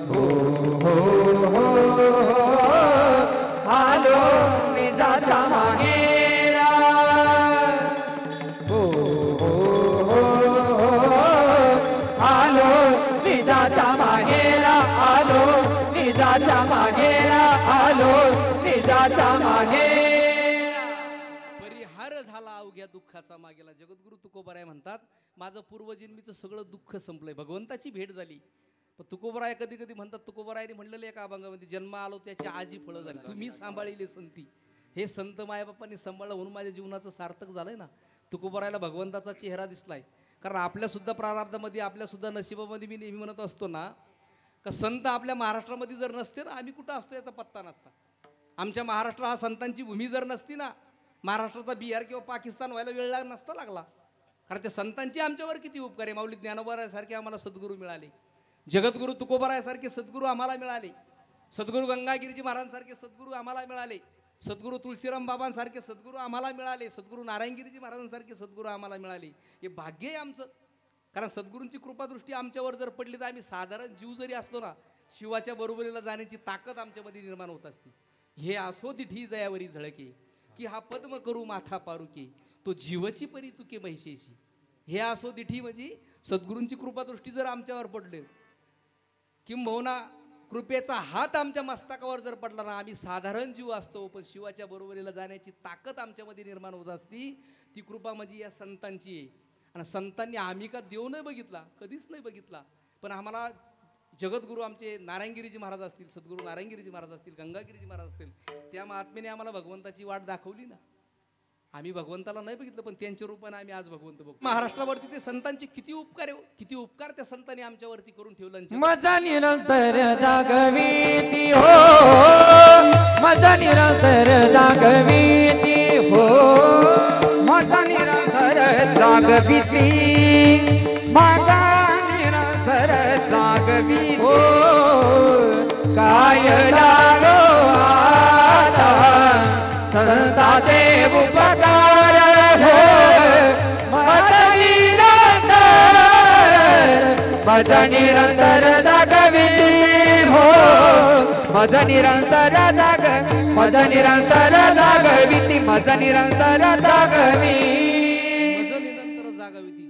हो हो हो आलो निजाच्या मागेला. हो हो हो आलो निजाच्या मागेला. आलो निजाच्या मागेला. आलो निजाच्या मागेला. झाला अवघ्या दुःखाचा मागेला. जगद्गुरु तुकोबराय म्हणतात माझं पूर्वजन्मीचं सगळं दुःख संपलंय, भगवंताची भेट झाली. पण तुकोबराय कधी कधी म्हणतात, तुकोबरायने म्हणलेलं एका अभंगामध्ये, जन्म आलो त्याची आजी फळं झाली, तुम्ही सांभाळिले संती. हे संत मायबापांनी सांभाळलं म्हणून माझ्या जीवनाचं सार्थक झालंय ना. तुकोबरायला भगवंताचा चेहरा दिसलाय. कारण आपल्या सुद्धा प्रारब्धामध्ये, आपल्या सुद्धा नशिबामध्ये मी नेहमी म्हणत असतो ना का संत आपल्या महाराष्ट्रामध्ये जर नसते ना, आम्ही कुठं असतो याचा पत्ता नसता. आमच्या महाराष्ट्र हा संतांची भूमी जर नसती ना, महाराष्ट्राचा बिहार किंवा पाकिस्तान व्हायला वेळ नसता लागला. कारण ते संतांची आमच्यावर किती उपकार आहे. माऊली ज्ञानोबारायासारखे आम्हाला सद्गुरू मिळाले, जगद्गुरु तुकोबरायासारखे सद्गुरू आम्हाला मिळाले, सद्गुरू गंगागिरीजी महाराजांसारखे सद्गुरू आम्हाला मिळाले, सद्गुरू तुळशीराम बाबांसारखे सद्गुरू आम्हाला मिळाले, सद्गुरू नारायणगिरीजी महाराजांसारखे सद्गुरू आम्हाला मिळाले. हे भाग्य आहे आमचं. कारण सद्गुरूंची कृपादृष्टी आमच्यावर जर पडली तर आम्ही साधारण जीव जरी असलो ना, शिवाच्या बरोबरीला जाण्याची ताकद आमच्यामध्ये निर्माण होत असते. हे असो दिठी जयावरी झळके की हा पद्म करू माथा पारुके, तो जीवची परी तुके महिषेशी. हे असो दिठी म्हणजे सद्गुरूंची कृपादृष्टी जर आमच्यावर पडले, किंबहुना कृपेचा हात आमच्या मस्तकावर जर पडला ना, आम्ही साधारण जीव असतो पण शिवाच्या बरोबरीला जाण्याची ताकद आमच्यामध्ये निर्माण होत असती. ती कृपा म्हणजे या संतांची आहे. आणि संतांनी आम्ही का देव नाही बघितला, कधीच नाही बघितला. पण आम्हाला जगद्गुरू आमचे नारायणगिरीजी महाराज असतील, सद्गुरू नारायणगिरीजी महाराज असतील, गंगागिरीजी महाराज असतील, त्या महात्म्याने आम्हाला भगवंताची वाट दाखवली ना. आम्ही भगवंताला नाही बघितलं पण त्यांच्या रूपाने आम्ही आज भगवंत बघतो. महाराष्ट्रावरती ते संतांचे किती उपकार आहे, किती उपकार त्या संतांनी आमच्यावरती करून ठेवलं. मजा निरंतर जागविती हो, मजा निरंतर जागविती हो, मजा निरंतर जागविती, मजा निरंतर जागविती हो. काय लागो आता संताचे उपकार हो, मजा निरंतर जागविती हो, मजा निरंतर जाग, मजा निरंतर जागविती, मजा निरंतर जागवी, मजा निरंतर जागविती.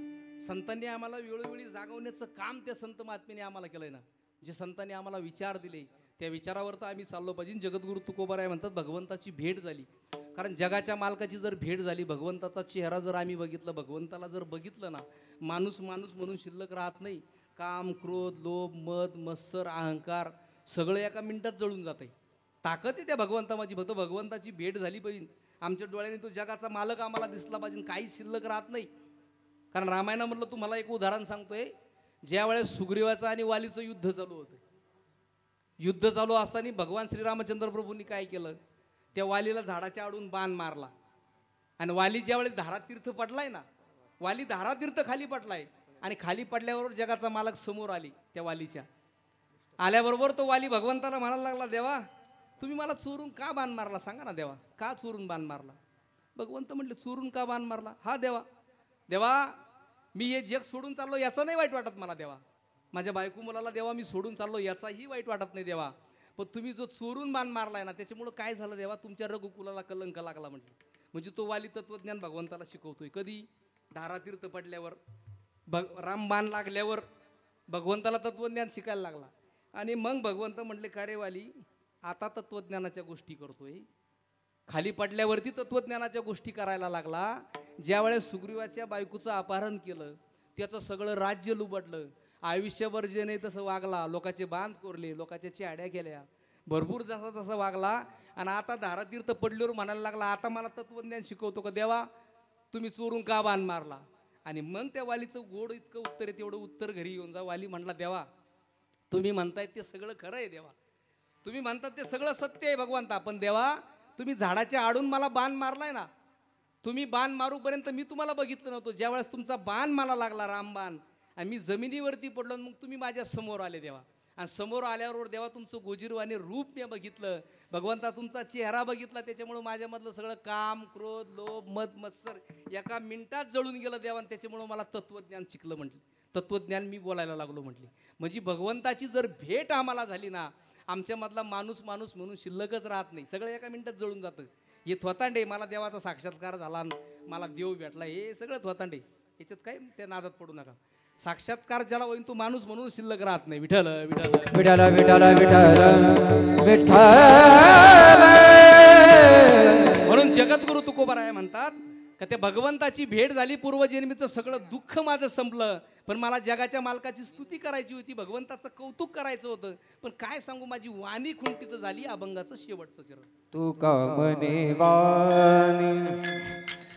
संतांनी आम्हाला वेळोवेळी जागवण्याचं काम त्या संत महात्म्याने आम्हाला केलंय ना. जे संतांनी आम्हाला विचार दिले त्या विचारावर तर आम्ही चाललो पाहिजे. जगद्गुरु तुकोबराय म्हणतात भगवंताची भेट झाली. कारण जगाच्या मालकाची जर भेट झाली, भगवंताचा चेहरा जर आम्ही बघितलं, भगवंताला जर बघितलं ना, माणूस माणूस म्हणून शिल्लक राहत नाही. काम, क्रोध, लोभ, मद, मत्सर, अहंकार सगळं एका मिनिटात जळून जात आहे. ताकद आहे त्या भगवंता माझी. फक्त भगवंताची भेट झाली पाहिजे. आमच्या डोळ्याने तो जगाचा मालक आम्हाला दिसला पाहिजे, काहीच शिल्लक राहत नाही. कारण रामायणामधलं तुम्हाला एक उदाहरण सांगतोय. ज्या वेळेस सुग्रीवाचं आणि वालीचं युद्ध चालू होतं, युद्ध चालू असताना भगवान श्रीरामचंद्र प्रभूंनी काय केलं, त्या वालीला झाडाच्या आडून बाण मारला. आणि वाली ज्यावेळेस धारातीर्थ पडलाय ना, वाली धारातीर्थ खाली पडलाय आणि खाली पडल्यावर जगाचा मालक समोर आली. त्या वालीच्या आल्याबरोबर तो वाली भगवंताला म्हणायला लागला, देवा तुम्ही मला चोरून का बाण मारला, सांगा ना देवा, का चोरून बाण मारला. भगवंत म्हटले, चोरून का बाण मारला. हा देवा, देवा मी हे जग सोडून चाललो याचं नाही वाईट वाटत मला देवा, माझ्या बायको मुलाला देवा मी सोडून चाललो याचाही वाईट वाटत नाही देवा, पण तुम्ही जो चोरून बाण मारलाय ना त्याच्यामुळं काय झालं देवा, तुमच्या रघुकुलाला कलंक लागला म्हटलं. म्हणजे तो वाली तत्वज्ञान भगवंताला शिकवतोय. कधी? धारातीर्थ पडल्यावर, रामबाण लागल्यावर भगवंताला तत्वज्ञान शिकायला लागला. आणि मग भगवंत म्हटले का रे वाली, आता तत्वज्ञानाच्या गोष्टी करतोय. खाली पडल्यावरती तत्वज्ञानाच्या गोष्टी करायला लागला. ज्यावेळेस सुग्रीवाच्या बायकोचं अपहरण केलं, त्याचं सगळं राज्य लुबडलं, आयुष्यभर जे नाही तसं वागला, लोकांचे बांध कोरले, लोकांच्या चेड्या केल्या, भरपूर जसा तसा वागला. आणि आता धारातीर्थ पडल्यावर म्हणायला लागला आता मला तत्वज्ञान शिकवतो का देवा, तुम्ही चोरून का बाण मारला. आणि मग त्या वालीचं गोड इतकं उत्तर आहे, तेवढं उत्तर घरी येऊन जा. वाली म्हणला देवा तुम्ही म्हणताय ते सगळं खरं आहे देवा, तुम्ही म्हणतात ते सगळं सत्य आहे भगवंता, पण देवा तुम्ही झाडाच्या आडून मला बाण मारलाय ना, तुम्ही बाण मारूपर्यंत मी तुम्हाला बघितलं नव्हतं. ज्यावेळेस तुमचा बाण मला लागला रामबाण आणि मी जमिनीवरती पडलो, मग तुम्ही माझ्या समोर आले देवा. आणि समोर आल्यावर देवा तुमचं गोजीरवाने रूप मी बघितलं भगवंता, तुमचा चेहरा बघितला, त्याच्यामुळं माझ्यामधलं सगळं काम, क्रोध, लोभ, मद, मत्सर एका मिनिटात जळून गेलं देवा. आणि त्याच्यामुळं मला तत्वज्ञान शिकलं म्हटलं, तत्वज्ञान मी बोलायला लागलो म्हटली. म्हणजे भगवंताची जर भेट आम्हाला झाली ना, आमच्यामधला माणूस माणूस म्हणून शिल्लकच राहत नाही, सगळं एका मिनिटात जळून जातं. हे थोतांडे, मला देवाचा साक्षात्कार झाला, मला देव भेटला, हे सगळं थोतांडे, याच्यात काय त्या नादात पडू नका. साक्षात्कार ज्याला होईन तो माणूस म्हणून शिल्लक राहत नाही. विठ्ठल विठ्ठल विठ्ठल विठ्ठल विठ्ठल विठ्ठल. म्हणून जगद्गुरु तुकोबाराय म्हणतात का त्या भगवंताची भेट झाली, पूर्वजन्मीचं सगळं दुःख माझं संपलं, पण मला जगाच्या मालकाची स्तुती करायची होती, भगवंताचं कौतुक करायचं होतं, पण काय सांगू माझी वाणी खुंटीत झाली. अभंगाचं शेवटचं चरण. तू का म्हणे वाणी,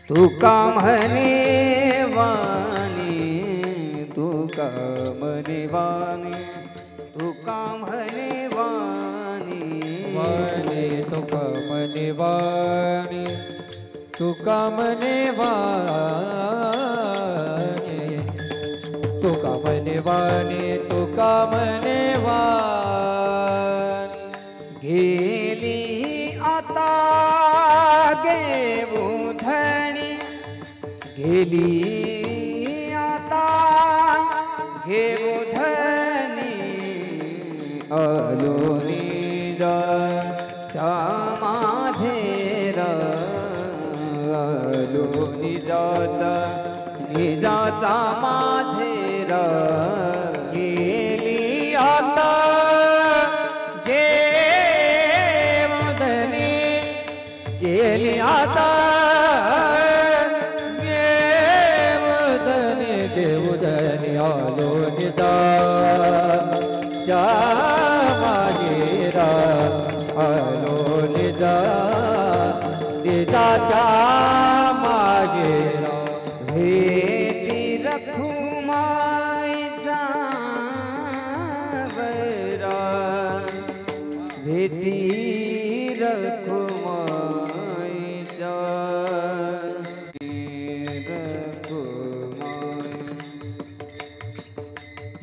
तू का म्हणे वाणी, तू का म्हणे वाणी, तू का म्हणे वाणी, वाणी तू का म्हणे वाणी, तू का म्हणे वाणी, तू का म्हणे वाणी, तू का म्हणे वाणी. गेली आता घेऊ धणी, गेली आता घेऊ धणी, आलो निजाचा माझे रा, आलो निजाचा निजाचा माझे रा. गेली आता घेऊ धणी, गेली आता देवधनी, आलो निजाचा माझेरा, आलो निजाचा माझेरा. भेटी रखुमाईचा बरा, भेटी रखुमाईचा,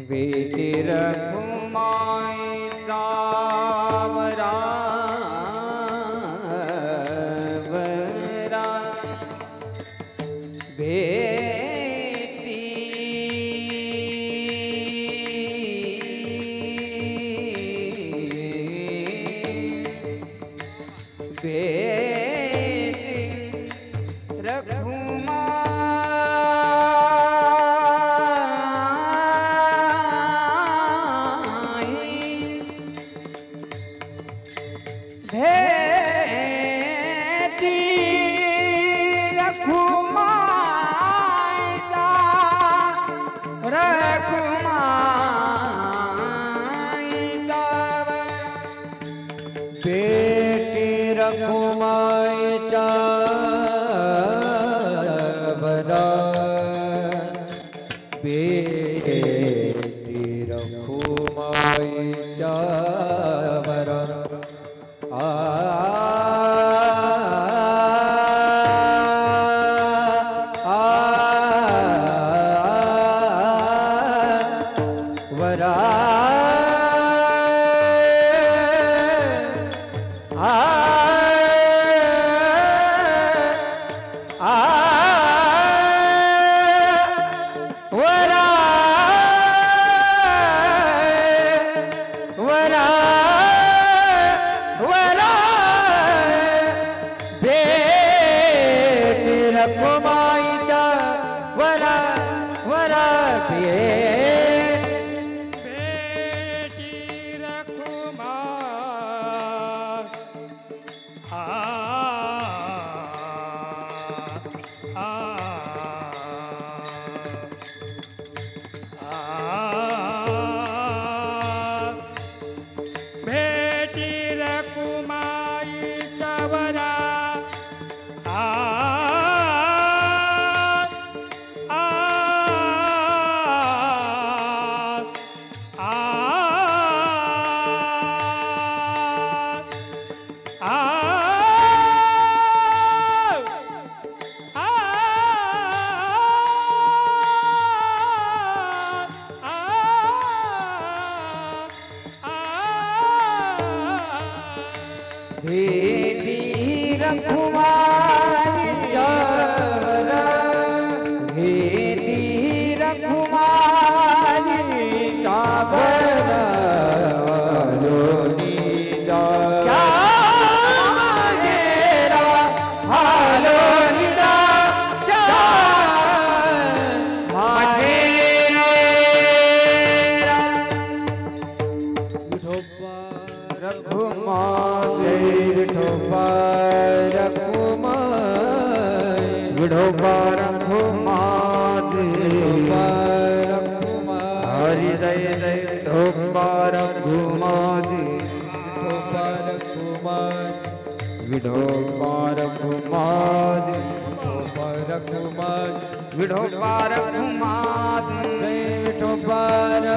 बेटी रखुमाईचा बरा बरा. बेटी बेटी रखुमा रखुमाईचा बरा, बेटी रखुमाईचा बरा. वरा वरा रखुमाईच्या वरा वरा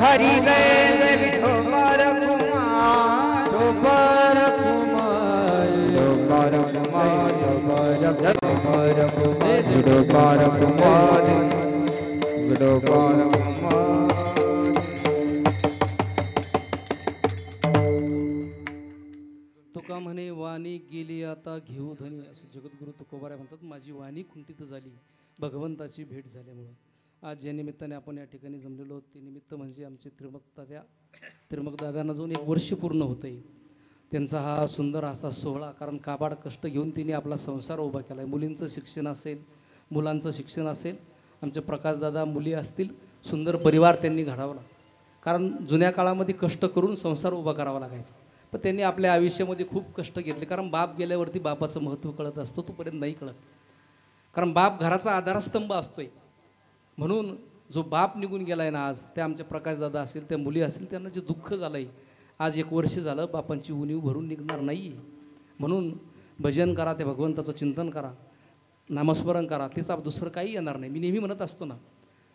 हरि जय विठोबार कुमार विठोबार कुमार विठोबार कुमार विठोबार कुमार। तुका म्हणे वाणी गेली आता घेऊ धनी, असं जगद्गुरु तुकोबारा म्हणतात. माझी वाणी खुंटीत झाली भगवंताची भेट झाल्यामुळं. आज ज्या निमित्ताने आपण या ठिकाणी जमलेलो आहोत ते निमित्त म्हणजे आमचे त्रिमक दादांना जाऊन 1 वर्ष पूर्ण होतं आहे. त्यांचा हा सुंदर असा सोहळा, कारण काबाड कष्ट घेऊन तिने आपला संसार उभा केला आहे. मुलींचं शिक्षण असेल, मुलांचं शिक्षण असेल, आमचे प्रकाशदादा मुली असतील, सुंदर परिवार त्यांनी घडवला. कारण जुन्या काळामध्ये कष्ट करून संसार उभा करावा लागायचा, पण त्यांनी आपल्या आयुष्यामध्ये खूप कष्ट घेतले. कारण बाप गेल्यावरती बापाचं महत्त्व कळत असतं, तोपर्यंत नाही कळत. कारण बाप घराचा आधारस्तंभ असतोय. म्हणून जो बाप निघून गेला आहे ना आज, ते आमचे प्रकाशदादा असतील, त्या मुली असतील, त्यांना जे दुःख झालं आहे आज 1 वर्ष झालं, बापांची उणीव भरून निघणार नाही आहे. म्हणून भजन करा, त्या भगवंताचं चिंतन करा, नामस्मरण करा, तिचा दुसरं काही येणार नाही. मी नेहमी म्हणत असतो ना,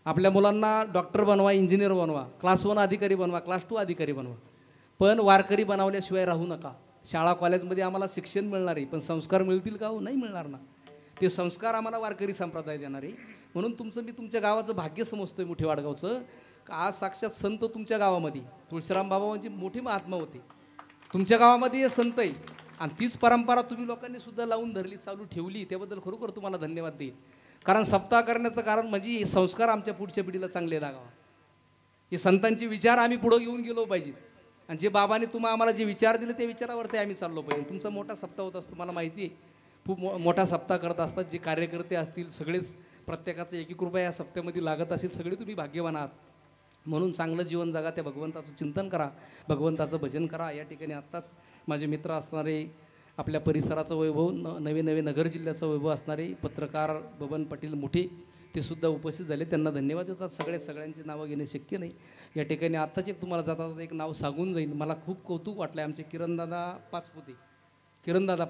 आपल्या मुलांना डॉक्टर बनवा, इंजिनियर बनवा, क्लास 1 अधिकारी बनवा, क्लास 2 अधिकारी बनवा, पण वारकरी बनवल्याशिवाय राहू नका. शाळा कॉलेजमध्ये आम्हाला शिक्षण मिळणार आहे, पण संस्कार मिळतील का? हो, नाही मिळणार ना. ते संस्कार आम्हाला वारकरी संप्रदाय देणार आहे. म्हणून मी तुमच्या गावाचं भाग्य समजतोय मुठी वाडगावचं. आज साक्षात संत तुमच्या गावामध्ये, तुळशीराम बाबा म्हणजे मोठी महात्मा होते, तुमच्या गावामध्ये हे संत आहे. आणि तीच परंपरा तुम्ही लोकांनी सुद्धा लावून धरली, चालू ठेवली, त्याबद्दल खरोखर तुम्हाला धन्यवाद देईल. कारण सप्ताह करण्याचं कारण म्हणजे हे संस्कार आमच्या पुढच्या पिढीला चांगले लागावा. हे संतांचे विचार आम्ही पुढं घेऊन गेलो पाहिजे. आणि जे बाबांनी आम्हाला जे विचार दिले ते विचारावरती आम्ही चाललो पाहिजे. तुमचा मोठा सप्ताह होत असतो, मला माहिती आहे. खूप मोठा सप्ताह करत असतात. जे कार्यकर्ते असतील सगळेच, प्रत्येकाचं 1-1 रुपया या सप्त्यामध्ये लागत असेल. सगळे तुम्ही भाग्यवान आहात. म्हणून चांगलं जीवन जगा, त्या भगवंताचं चिंतन करा, भगवंताचं भजन करा. या ठिकाणी आत्ताच माझे मित्र असणारे, आपल्या परिसराचं वैभव, नवे नगर जिल्ह्याचं वैभव असणारे पत्रकार बबन पाटील मुठे, ते सुद्धा उपस्थित झाले. त्यांना धन्यवाद देतात. सगळ्यांची नावं घेणे शक्य नाही. या ठिकाणी आत्ताच एक तुम्हाला जाता एक नाव सांगून जाईल. मला खूप कौतुक वाटलं. आमचे किरणदादा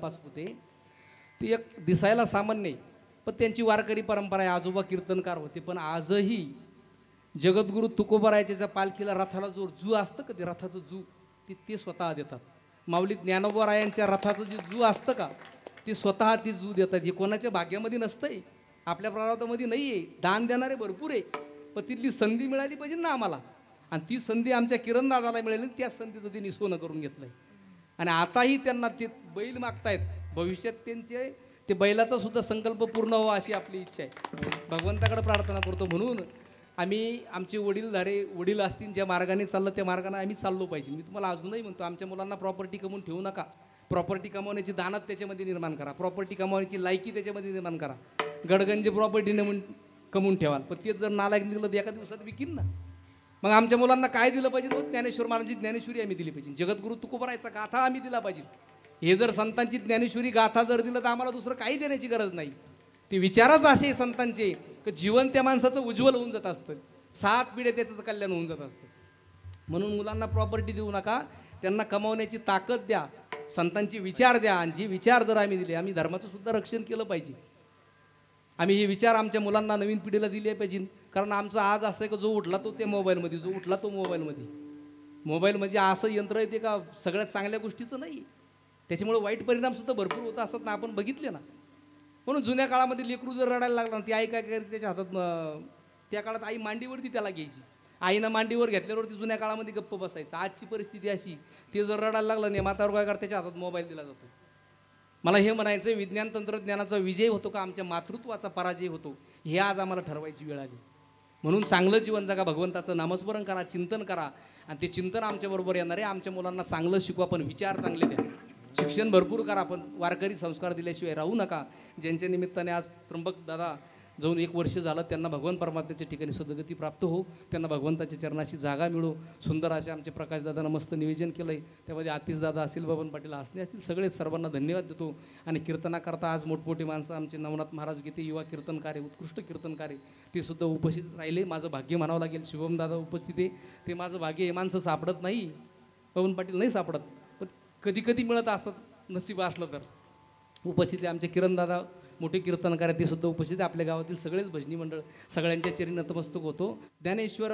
पाचपुते, ते एक दिसायला सामान्य, पण त्यांची वारकरी परंपरा आहे. आजोबा कीर्तनकार होते, पण आजही जगद्गुरु तुकोबारायाच्या पालखीला रथाला जो जू असतं का, ते रथाचं जू ते स्वतः देतात. माऊली ज्ञानोबारायांच्या रथाचं जे जू असतं का, ते स्वतः ती जू देतात. हे कोणाच्या भाग्यामध्ये नसतंय, आपल्या प्रारब्धामध्ये नाही आहे. दान देणारे भरपूर आहे, पण तिथली संधी मिळाली पाहिजे ना आम्हाला. आणि ती संधी आमच्या किरणदादाला मिळाली, त्या संधीचं त्यांनी सोनं करून घेतलं आहे. आणि आताही त्यांना ते बैल मागतायत. भविष्यात त्यांचे ते बैलाचा सुद्धा संकल्प पूर्ण व्हावा अशी आपली इच्छा आहे. भगवंताकडे प्रार्थना करतो. म्हणून आम्ही आमचे वडील असतील, ज्या मार्गाने चाललं त्या मार्गाने आम्ही चाललो पाहिजे. मी तुम्हाला अजूनही म्हणतो, आमच्या मुलांना प्रॉपर्टी कमवून ठेवू नका. प्रॉपर्टी कमावण्याची दानत त्याच्यामध्ये निर्माण करा, प्रॉपर्टी कमावण्याची लायकी त्याच्यामध्ये निर्माण करा. गडगंज प्रॉपर्टी म्हणून कमवून ठेवाल, पण ते जर नालायक निघलं तर एका दिवसात विकीन ना. मग आमच्या मुलांना काय दिलं पाहिजे? हो, ज्ञानेश्वर महाराजांची ज्ञानेश्वरी आम्ही दिली पाहिजे, जगद्गुरु तुकोबरायचा गाथा आम्ही दिला पाहिजे. हे जर संतांची ज्ञानेश्वरी गाथा जर दिलं तर आम्हाला दुसरं काही देण्याची गरज नाही. ते विचारच असे संतांचे की जीवन त्या माणसाचं उज्ज्वल होऊन जात असतं, 7 पिढ्या त्याचं कल्याण होऊन जात असतं. म्हणून मुलांना प्रॉपर्टी देऊ नका, त्यांना कमावण्याची ताकद द्या, संतांचे विचार द्या. आणि जे विचार जर आम्ही दिले, आम्ही धर्माचं सुद्धा रक्षण केलं पाहिजे. आम्ही हे विचार आमच्या मुलांना, नवीन पिढीला दिले पाहिजे. कारण आमचं आज असं आहे की जो उठला तो ते मोबाईलमध्ये, जो उठला तो मोबाईलमध्ये. मोबाईल म्हणजे असं यंत्र येते का सगळ्यात चांगल्या गोष्टीचं नाही. त्याच्यामुळे वाईट परिणामसुद्धा भरपूर होत असतात ना, आपण बघितले ना. म्हणून जुन्या काळामध्ये लेकरू जर रडायला लागला ना, ती आई काय करायची त्याच्या हातात, त्या काळात आई मांडीवरती त्याला घ्यायची. आईनं मांडीवर घेतल्यावरती जुन्या काळामध्ये गप्प बसायचं. आजची परिस्थिती अशी, ते जर रडायला लागलं नाही, मातावर काय करता, त्याच्या हातात मोबाईल दिला जातो. मला हे म्हणायचं, विज्ञान तंत्रज्ञानाचा विजय होतो का आमच्या मातृत्वाचा पराजय होतो, हे आज आम्हाला ठरवायची वेळ आली. म्हणून चांगलं जीवन जगा, भगवंताचं नामस्मरण करा, चिंतन करा. आणि ते चिंतन आमच्याबरोबर येणार आहे. आमच्या मुलांना चांगलं शिकवा, पण विचार चांगले द्या. शिक्षण भरपूर करा, पण वारकरी संस्कार दिल्याशिवाय राहू नका. ज्यांच्या निमित्ताने आज त्र्यंबक दादा जाऊन 1 वर्ष झालं, त्यांना भगवान परमात्म्याच्या ठिकाणी सद्गती प्राप्त हो, त्यांना भगवंताच्या चरणाशी जागा मिळो. सुंदर असे आमचे प्रकाशदादांना मस्त नियोजन केलं आहे. त्यामध्ये आतिशदादा असतील, बबन पाटील असणे असतील, सगळे सर्वांना धन्यवाद देतो. आणि कीर्तनाकरता आज मोठमोठी माणसं, आमचे नवनाथ महाराज गीते युवा कीर्तनकार, उत्कृष्ट कीर्तनकार, ते सुद्धा उपस्थित राहिले. माझं भाग्य म्हणावं लागेल. शुभम दादा उपस्थित आहे, ते माझं भाग्य. हे माणसं सापडत नाही, बबन पाटील नाही सापडत, पण कधी कधी मिळत असतात, नशीब असलं तर. उपस्थित आमचे किरणदादा मोठे कीर्तनकार, ते सुद्धा उपस्थित. आपल्या गावातील सगळेच भजनी मंडळ, सगळ्यांच्या चरणी नतमस्तक होतो. ज्ञानेश्वर